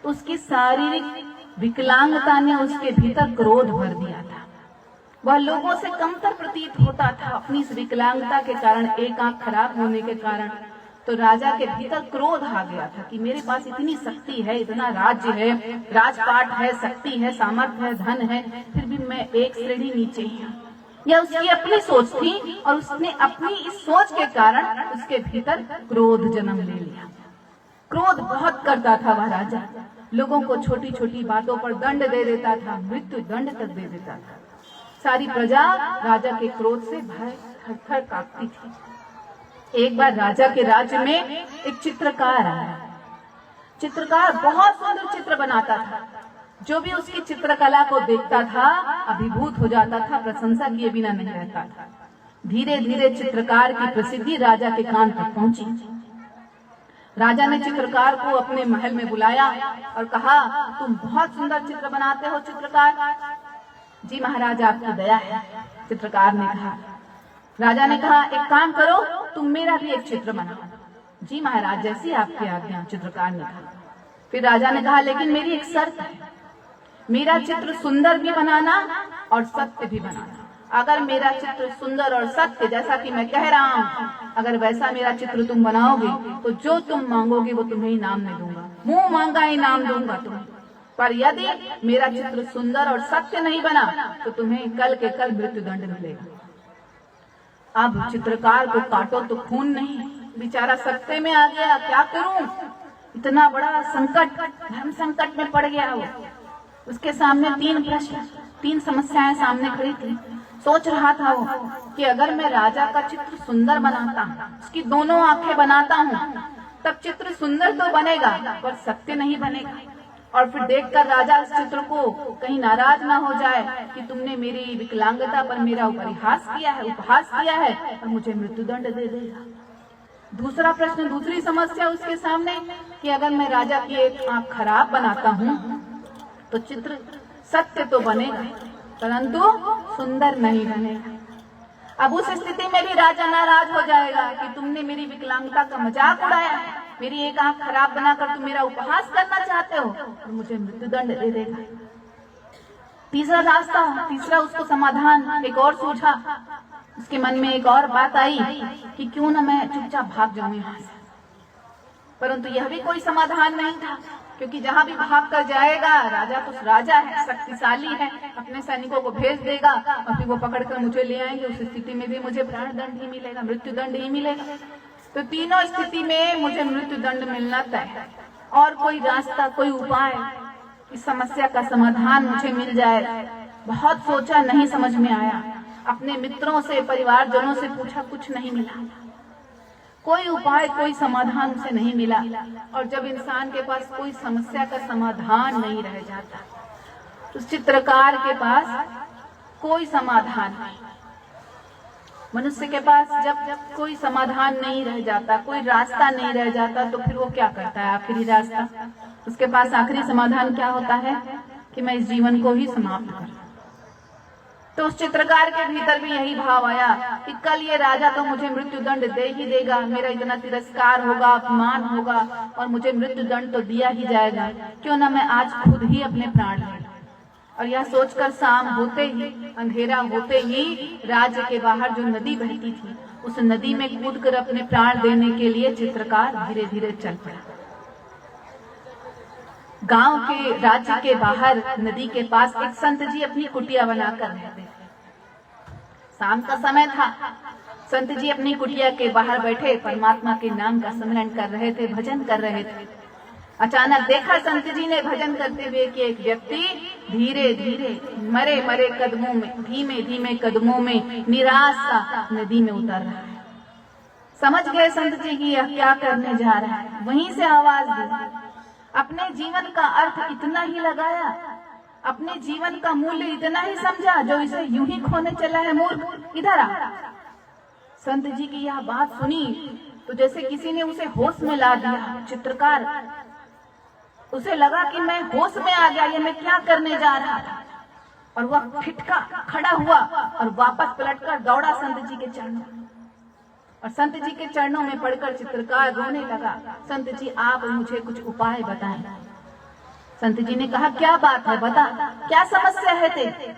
तो उसकी शारीरिक विकलांगता ने उसके भीतर क्रोध भर दिया था। वह लोगों से कमतर प्रतीत होता था अपनी इस विकलांगता के कारण, एक आंख खराब होने के कारण। तो राजा के भीतर क्रोध आ गया था कि मेरे पास इतनी शक्ति है, इतना राज्य है, राजपाट है, शक्ति है, सामर्थ्य है, धन है, फिर भी मैं एक श्रेणी नीचे ही हूँ। यह उसकी अपनी सोच थी और उसने अपनी इस सोच के कारण उसके भीतर क्रोध जन्म ले लिया। क्रोध बहुत करता था वह राजा, लोगों को छोटी छोटी बातों पर दंड दे देता था, मृत्यु दंड तक दे देता था। सारी प्रजा राजा के क्रोध से भय थर-थर कांपती थी। एक बार राजा के राज्य में एक चित्रकार आया। चित्रकार बहुत सुंदर चित्र बनाता था, जो भी उसकी चित्रकला को देखता था अभिभूत हो जाता था, प्रशंसा किए बिना नहीं रहता था। धीरे धीरे चित्रकार की प्रसिद्धि राजा के कान तक पहुंची। राजा ने चित्रकार को अपने महल में बुलाया और कहा, तुम बहुत सुंदर चित्र बनाते हो चित्रकार। जी महाराज, आपकी दया है, चित्रकार ने कहा। राजा ने कहा, एक काम करो, तुम मेरा भी एक चित्र बनाओ। जी महाराज, जैसी आपकी आज्ञा, चित्रकार ने कहा। फिर राजा ने कहा, लेकिन मेरी एक शर्त है, मेरा चित्र सुंदर भी बनाना और सत्य भी बनाना। अगर मेरा चित्र सुंदर और सत्य, जैसा कि मैं कह रहा हूँ, अगर वैसा मेरा चित्र तुम बनाओगे तो जो तुम मांगोगे वो तुम्हें इनाम में दूंगा, मुंह मांगा इनाम दूंगा तुम्हें। पर यदि मेरा चित्र सुंदर और सत्य नहीं बना तो तुम्हें कल के कल मृत्युदंड मिलेगा। अब चित्रकार को काटो तो खून नहीं, बेचारा सकते में आ गया, क्या करूं, इतना बड़ा संकट, धर्म संकट में पड़ गया वो। उसके सामने 3 प्रश्न, 3 समस्याएं सामने खड़ी थी। सोच रहा था वो कि अगर मैं राजा का चित्र सुंदर बनाता हूँ, उसकी दोनों आंखें बनाता हूँ, तब चित्र सुंदर तो बनेगा पर सत्य नहीं बनेगा। और फिर देखकर राजा इस चित्र को कहीं नाराज ना हो जाए कि तुमने मेरी विकलांगता पर मेरा उपहास किया है और मुझे मृत्युदंड दे देगा। दूसरा प्रश्न, दूसरी समस्या उसके सामने कि अगर मैं राजा की एक आंख खराब बनाता हूँ तो चित्र सत्य तो बनेगा परंतु सुंदर नहीं बनेगा। अब उस स्थिति में भी राजा नाराज हो जाएगा कि तुमने मेरी विकलांगता का मजाक उड़ाया है, मेरी एक आंख खराब बनाकर तुम मेरा उपहास करना चाहते हो और मुझे मृत्युदंड दे देगा। तीसरा रास्ता, तीसरा उसको समाधान एक और सूझा। उसके मन में एक और बात आई कि क्यों ना मैं चुपचाप भाग जाऊं यहाँ से। परंतु यह भी कोई समाधान नहीं था, क्योंकि जहां भी भाग कर जाएगा, राजा तो राजा है, शक्तिशाली है, अपने सैनिकों को भेज देगा और फिर वो पकड़कर मुझे ले आएंगे। उस स्थिति में भी मुझे प्राण दंड ही मिलेगा, मृत्युदंड ही मिलेगा। तो तीनों स्थिति में मुझे मृत्युदंड मिलना तय है। और कोई रास्ता, कोई उपाय, इस समस्या का समाधान मुझे मिल जाए, बहुत सोचा, नहीं समझ में आया। अपने मित्रों से, परिवारजनों से पूछा, कुछ नहीं मिला, कोई उपाय, कोई समाधान उसे नहीं मिला। और जब इंसान के पास कोई समस्या का समाधान नहीं रह जाता, तो चित्रकार के पास कोई समाधान नहीं। मनुष्य के पास जब कोई समाधान नहीं रह जाता, कोई रास्ता नहीं रह जाता, तो फिर वो क्या करता है? आखिरी रास्ता, उसके पास आखिरी समाधान क्या होता है कि मैं इस जीवन को ही समाप्त करूं। तो उस चित्रकार के भीतर भी यही भाव आया कि कल ये राजा तो मुझे मृत्युदंड दे ही देगा, मेरा इतना तिरस्कार होगा, अपमान होगा और मुझे मृत्युदंड तो दिया ही जाएगा, क्यों ना मैं आज खुद ही अपने प्राण ले लूं। और यह सोचकर शाम होते ही, अंधेरा होते ही राज्य के बाहर जो नदी बहती थी, उस नदी में कूदकर अपने प्राण देने के लिए चित्रकार धीरे धीरे चल पड़ा। गांव के, राज्य के बाहर नदी के पास एक संत जी अपनी कुटिया बनाकर रहते थे। शाम का समय था, संत जी अपनी कुटिया के बाहर बैठे परमात्मा के नाम का स्मरण कर रहे थे, भजन कर रहे थे। अचानक देखा संत जी ने भजन करते हुए कि एक व्यक्ति धीरे धीरे, मरे मरे कदमों में, धीमे धीमे कदमों में निराश सा नदी में उतर रहा है। समझ गए संत जी कि यह क्या करने जा रहा है। वहीं से आवाज दी, अपने जीवन का अर्थ इतना ही लगाया, अपने जीवन का मूल्य इतना ही समझा जो इसे यूं ही खोने चला है, मूर्ख, इधर आ। संत जी की यह बात सुनी तो जैसे किसी ने उसे होश में ला दिया। चित्रकार, उसे लगा कि मैं होश में आ गया, ये मैं क्या करने जा रहा था। और वह फिटका खड़ा हुआ और वापस पलटकर दौड़ा संत जी के चरणों, और संत जी के चरणों में पड़कर चित्रकार रोने लगा। संत जी, आप मुझे कुछ उपाय बताएं। संत जी ने कहा, क्या बात है, बता, क्या समस्या है तेरी?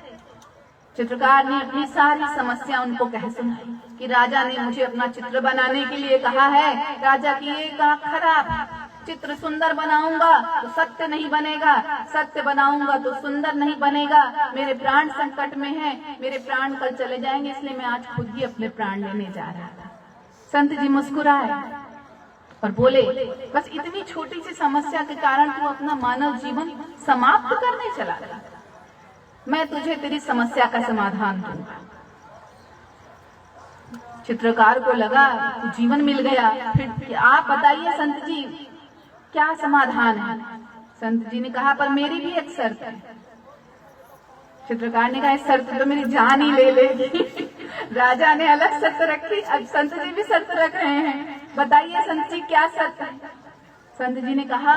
चित्रकार ने अपनी सारी समस्या उनको कह सुनाई कि राजा ने मुझे अपना चित्र बनाने के लिए कहा है, राजा की एक आंख खराब है, चित्र सुंदर बनाऊंगा तो सत्य नहीं बनेगा, सत्य बनाऊंगा तो सुंदर नहीं बनेगा, मेरे प्राण संकट में है, मेरे प्राण कल चले जाएंगे, इसलिए मैं आज खुद ही अपने प्राण लेने जा रहा था। संत जी मुस्कुराए और बोले, बस इतनी छोटी सी समस्या के कारण तू अपना मानव जीवन समाप्त करने चला गया, मैं तुझे तेरी समस्या का समाधान दूंगा। चित्रकार को लगा तो जीवन मिल गया। फिर आप बताइए संत जी, क्या समाधान है? संत जी ने कहा, पर मेरी भी एक शर्त है। चित्रकार ने कहा, शर्त तो मेरी जान ही ले लेगी। राजा ने अलग शर्त रखी, अब संत जी भी शर्त रख रहे हैं। बताइए संत जी, क्या शर्त है? संत जी ने कहा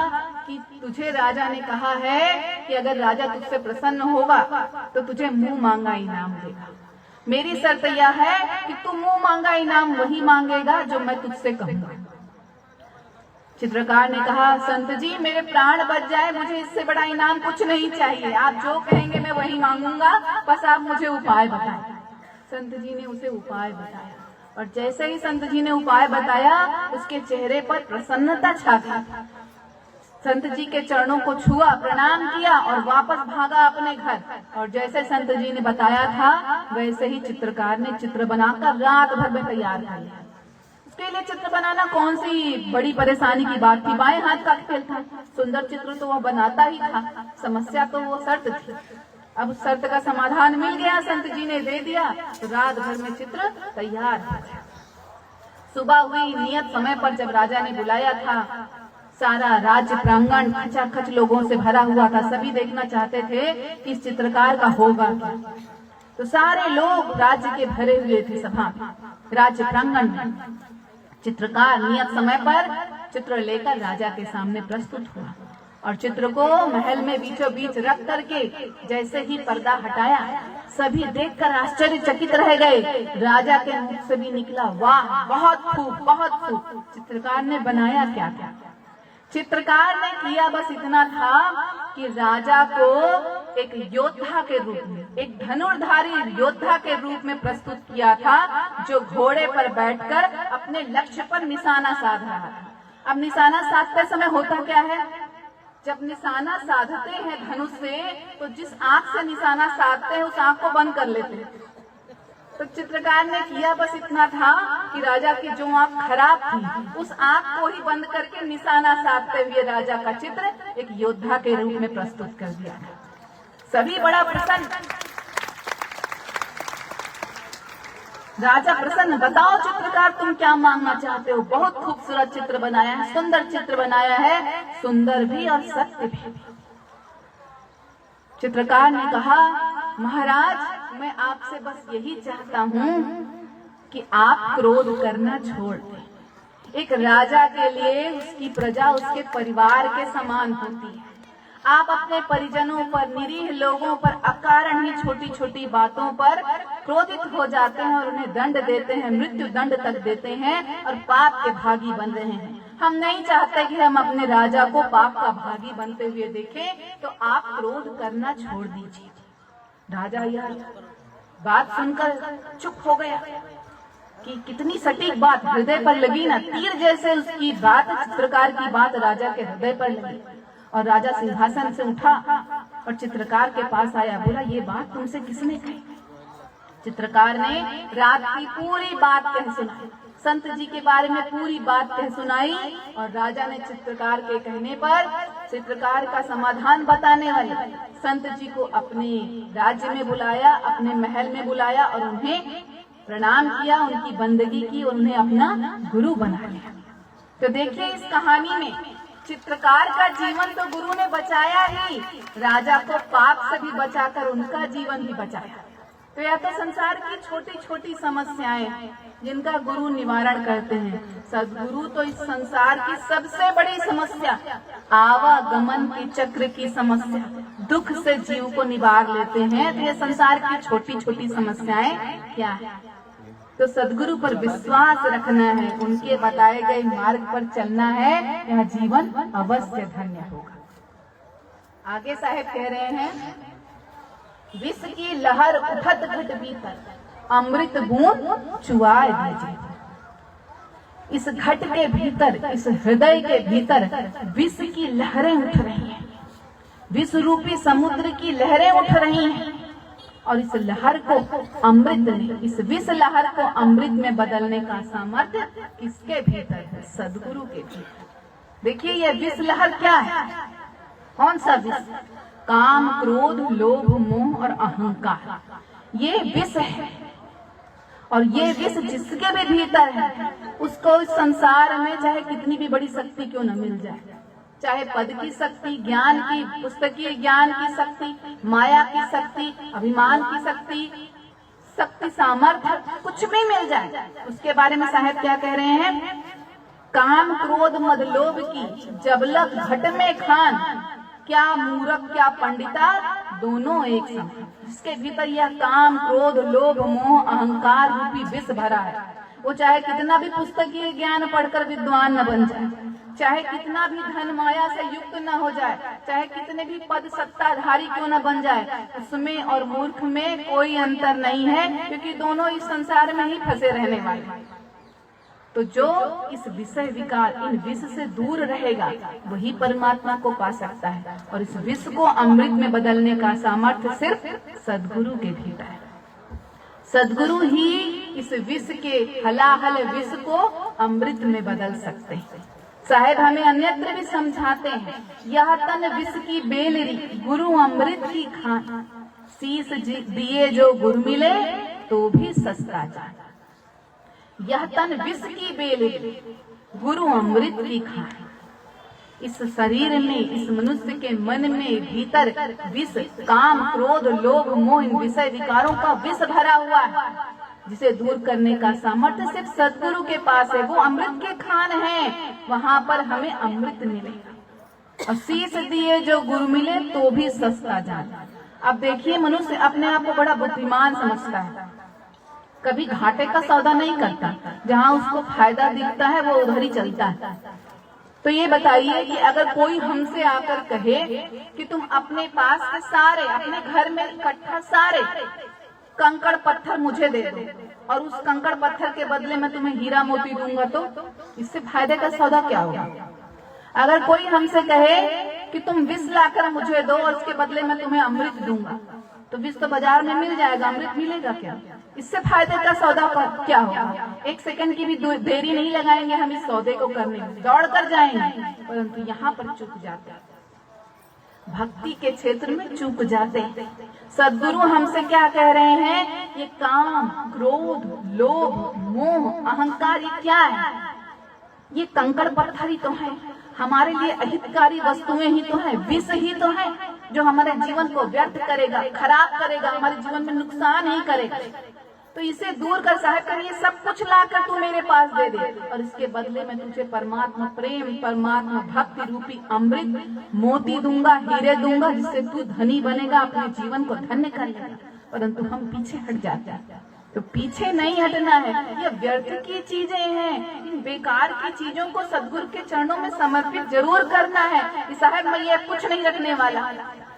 कि तुझे राजा ने कहा है कि अगर राजा तुझसे प्रसन्न होगा तो तुझे मुंह मांगा इनाम देगा। मेरी शर्त यह है कि तू मुंह मांगा इनाम वही मांगेगा जो मैं तुझसे कहूंगा। चित्रकार ने कहा, संत जी मेरे प्राण बच जाए, मुझे इससे बड़ा इनाम कुछ नहीं चाहिए, आप जो कहेंगे मैं वही मांगूंगा, बस आप मुझे उपाय बताएं। संत जी ने उसे उपाय बताया और जैसे ही संत जी ने उपाय बताया उसके चेहरे पर प्रसन्नता छा गई। संत जी के चरणों को छुआ, प्रणाम किया और वापस भागा अपने घर। और जैसे संत जी ने बताया था वैसे ही चित्रकार ने चित्र बनाकर रात भर में तैयार कर लिया। उसके लिए चित्र बनाना कौन सी बड़ी परेशानी की बात थी, बाएं हाथ का खेल था। सुंदर चित्र तो वह बनाता ही था, समस्या तो वो शर्त थी। अब उस शर्त का समाधान मिल गया, संत जी ने दे दिया तो रात भर में चित्र तैयार हो गया। सुबह हुई, नियत समय पर जब राजा ने बुलाया था, सारा राज्य प्रांगण खचाखच लोगों से भरा हुआ था। सभी देखना चाहते थे कि इस चित्रकार का होगा क्या। तो सारे लोग राज्य के भरे हुए थे सभा राज्य प्रांगण में। चित्रकार नियत समय पर चित्र लेकर राजा के सामने प्रस्तुत हुआ और चित्र को महल में बीचों बीच रख करके जैसे ही पर्दा हटाया, सभी देखकर आश्चर्यचकित रह गए। राजा के मुख से भी निकला, वाह, बहुत खूब, बहुत खूब। चित्रकार ने बनाया क्या क्या? चित्रकार ने किया बस इतना था कि राजा को एक योद्धा के रूप में, एक धनुर्धारी योद्धा के रूप में प्रस्तुत किया था, जो घोड़े पर बैठकर अपने लक्ष्य पर निशाना साध रहा था। अब निशाना साधते समय होता क्या है, जब निशाना साधते हैं धनुष से तो जिस आंख से निशाना साधते हैं उस आंख को बंद कर लेते हैं। तो चित्रकार ने किया बस इतना था कि राजा की जो आंख खराब थी उस आंख को ही बंद करके निशाना साधते हुए राजा का चित्र एक योद्धा के रूप में प्रस्तुत कर दिया। सभी बड़ा प्रसन्न, राजा प्रसन्न। बताओ चित्रकार तुम क्या मांगना चाहते हो? बहुत खूबसूरत चित्र बनाया है, सुंदर चित्र बनाया है, सुंदर भी और सत्य भी। चित्रकार ने कहा, महाराज मैं आपसे बस यही चाहता हूँ कि आप क्रोध करना छोड़ दें। एक राजा के लिए उसकी प्रजा उसके परिवार के समान होती है। आप अपने परिजनों पर, निरीह लोगों पर अकारण ही छोटी छोटी बातों पर क्रोधित हो जाते हैं और उन्हें दंड देते हैं, मृत्यु दंड तक देते हैं और पाप के भागी बन रहे हैं। हम नहीं चाहते कि हम अपने राजा को पाप का भागी बनते हुए देखें, तो आप क्रोध करना छोड़ दीजिए। राजा यह बात सुनकर चुप हो गया कि कितनी सटीक बात हृदय पर लगी ना, तीर जैसे उसकी बात, चित्रकार की बात राजा के हृदय पर लगी। और राजा सिंहासन से उठा और चित्रकार के पास आया, बोला ये बात तुमसे किसने कही? चित्रकार ने रात की पूरी बात कह सुनाई, संत जी के बारे में पूरी बात कह सुनाई और राजा ने चित्रकार के कहने पर चित्रकार का समाधान बताने वाले संत जी को अपने राज्य में बुलाया, अपने महल में बुलाया और उन्हें प्रणाम किया, उनकी बंदगी की और उन्हें अपना गुरु बना लिया। तो देखिए इस कहानी में चित्रकार का जीवन तो गुरु ने बचाया ही, राजा को पाप से भी बचाकर उनका जीवन भी बचाया। तो यह तो संसार की छोटी छोटी समस्याएं जिनका गुरु निवारण करते हैं। सद्गुरु तो इस संसार की सबसे बड़ी समस्या, आवागमन के चक्र की समस्या, दुख से जीव को निवार लेते हैं। तो ये संसार की छोटी छोटी समस्याएं क्या है? तो सद्गुरु पर विश्वास रखना है, उनके बताए गए मार्ग पर चलना है, यह जीवन अवश्य धन्य होगा। आगे साहेब कह रहे हैं, विष की लहर उठत घट भीतर, अमृत बूंद चुआए दीजिए। इस घट के भीतर, इस हृदय के भीतर विष की लहरें उठ रही हैं, विष रूपी समुद्र की लहरें उठ रही हैं और इस लहर को अमृत ने, इस विष लहर को अमृत में बदलने का सामर्थ्य किसके भीतर है? सद्गुरु के भीतर। देखिए ये विष लहर क्या है? कौन सा विष? काम, क्रोध, लोभ, मोह और अहंकार, ये विष है। और ये विष जिसके भी भीतर है उसको इस संसार में चाहे कितनी भी बड़ी शक्ति क्यों न मिल जाए, चाहे पद की शक्ति, ज्ञान की, पुस्तकीय ज्ञान की शक्ति, माया की शक्ति, अभिमान की शक्ति, सामर्थ्य, कुछ भी मिल जाए, उसके बारे में साहेब क्या कह रहे हैं? काम क्रोध मद लोभ की जबलक घट में खान, क्या मूरख क्या पंडिता दोनों एक समान। जिसके भीतर यह काम क्रोध लोभ मोह अहंकार रूपी विष भरा है, वो चाहे कितना भी पुस्तकीय ज्ञान पढ़कर विद्वान न बन जाए, चाहे कितना भी धन माया से युक्त न हो जाए, चाहे कितने भी पद सत्ताधारी क्यों न बन जाए, उसमें और मूर्ख में कोई अंतर नहीं है, क्योंकि दोनों इस संसार में ही फंसे रहने वाले हैं। तो जो इस विषय विकार इन विष से दूर रहेगा वही परमात्मा को पा सकता है, और इस विष को अमृत में बदलने का सामर्थ्य सिर्फ सद्गुरु के भीतर है। सद्गुरु ही इस विष के हलाहल विष को अमृत में बदल सकते हैं। साहेब हमें अन्यत्र भी समझाते हैं, यह तन विष की बेलरी गुरु अमृत की खान, शीस दिए जो गुरु मिले तो भी सस्ता जान। यह तन विष की बेलरी गुरु अमृत की खान। इस शरीर में, इस मनुष्य के मन में भीतर विष काम क्रोध लोभ मोह इन विषय विकारों का विष भरा हुआ है, जिसे दूर करने का सामर्थ्य सिर्फ सद्गुरु के पास है। वो अमृत के खान है, वहां पर हमें अमृत मिलेगा। और शीश दिए जो गुरु मिले तो भी सस्ता जान। अब देखिए, मनुष्य अपने आप को बड़ा बुद्धिमान समझता है, कभी घाटे का सौदा नहीं करता, जहाँ उसको फायदा दिखता है वो उधर ही चलता है। तो ये बताइए कि अगर कोई हमसे आकर कहे कि तुम अपने पास के सारे, अपने घर में इकट्ठा सारे कंकड़ पत्थर मुझे दे दो और उस कंकड़ पत्थर के बदले में तुम्हें हीरा मोती दूंगा, तो इससे फायदे का सौदा क्या होगा? अगर कोई हमसे कहे कि तुम विष लाकर मुझे दो और उसके बदले में तुम्हें अमृत दूंगा, तो विष तो बाजार में मिल जाएगा, अमृत मिलेगा क्या? इससे फायदे का सौदा क्या होगा? एक सेकंड की भी देरी नहीं लगाएंगे हम इस सौदे को करने में, दौड़ कर जाएंगे, परंतु यहाँ पर चूक जाते हैं, भक्ति के क्षेत्र में चूक जाते हैं। सद्गुरु हमसे क्या कह रहे हैं? ये काम क्रोध लोभ मोह अहंकार ये क्या है? ये कंकड़ पत्थर ही तो है, हमारे लिए अहितकारी वस्तुएं ही तो है, विष ही तो है, जो हमारे जीवन को व्यर्थ करेगा, खराब करेगा, हमारे जीवन में नुकसान ही करेगा। तो इसे दूर कर साहब करिए, सब कुछ लाकर तू मेरे पास दे दे और इसके बदले में तुझे परमात्मा प्रेम परमात्मा भक्ति रूपी अमृत मोती दूंगा, हीरे दूंगा, जिससे तू धनी बनेगा, अपने जीवन को धन्य कर लेगा। परंतु हम पीछे हट जाते हैं। तो पीछे नहीं हटना है, ये व्यर्थ की चीजें हैं, इन बेकार की चीजों को सद्गुरु के चरणों में समर्पित जरूर करना है। साहब मैं ये कुछ नहीं रखने वाला,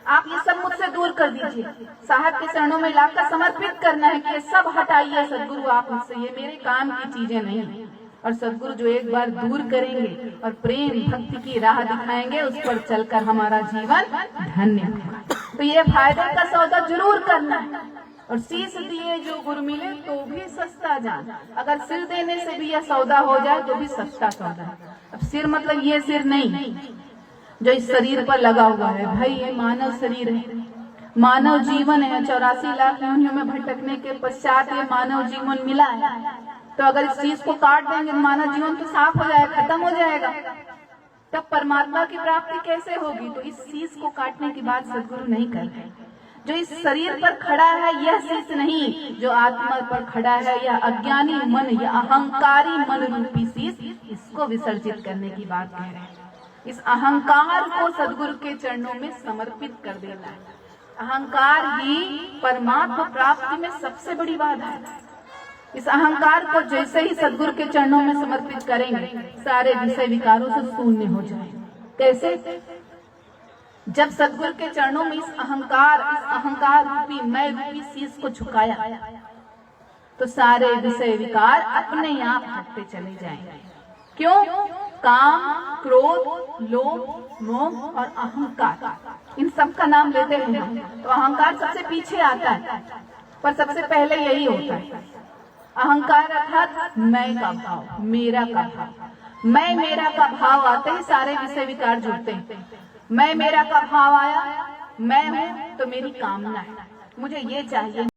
आप ये सब मुझसे दूर कर दीजिए, साहब के चरणों में लाकर समर्पित करना है कि ये सब हटाइए सद्गुरु आप मुझसे, ये मेरे काम की चीजें नहीं है। और सद्गुरु जो एक बार दूर करेंगे और प्रेम भक्ति की राह दिखाएंगे, उस पर चलकर हमारा जीवन धन्य होगा। तो ये फायदे का सौदा जरूर करना है। और शीश दिए जो गुरु मिले तो भी सस्ता जान। अगर सिर देने से भी यह सौदा हो जाए तो भी सस्ता सौदा है। अब सिर मतलब ये सिर नहीं जो इस शरीर पर लगा हुआ है, भाई ये मानव शरीर है, मानव जीवन है, 84 लाख योनियों में भटकने के पश्चात ये मानव जीवन मिला है। तो अगर इस चीज को काट देंगे मानव जीवन तो साफ हो जाएगा, खत्म हो जाएगा, तब परमात्मा की प्राप्ति कैसे होगी? तो इस चीज को काटने की बात सद्गुरु नहीं कर रहे। जो इस शरीर पर खड़ा है यह शीश नहीं, जो आत्मा पर खड़ा है यह अज्ञानी मन, यह अहंकारी मन रूपी शीश, इसको विसर्जित करने की बात कह रहे हैं। इस अहंकार को सद्गुरु के चरणों में समर्पित कर देना है। अहंकार ही परमात्मा प्राप्ति में सबसे बड़ी बात है। इस अहंकार को जैसे ही सद्गुरु के चरणों में समर्पित करेंगे, सारे विषय विकारों से शून्य हो जाएंगे। कैसे? जब सद्गुरु के चरणों में इस अहंकार रूपी मैं रूपी शीश को झुकाया, तो सारे विषय विकार अपने आप हटते चले जाएंगे। क्यों? काम क्रोध लोभ मोह और अहंकार, इन सब का नाम लेते हैं। तो अहंकार सबसे पीछे आता है, पर सबसे पहले यही होता है। अहंकार अर्थात मैं का भाव, मेरा का भाव। मैं मेरा का भाव आते ही सारे विषय विकार जुड़ते हैं। मैं मेरा का भाव आया, मैं हूँ तो मेरी कामना है, मुझे ये चाहिए।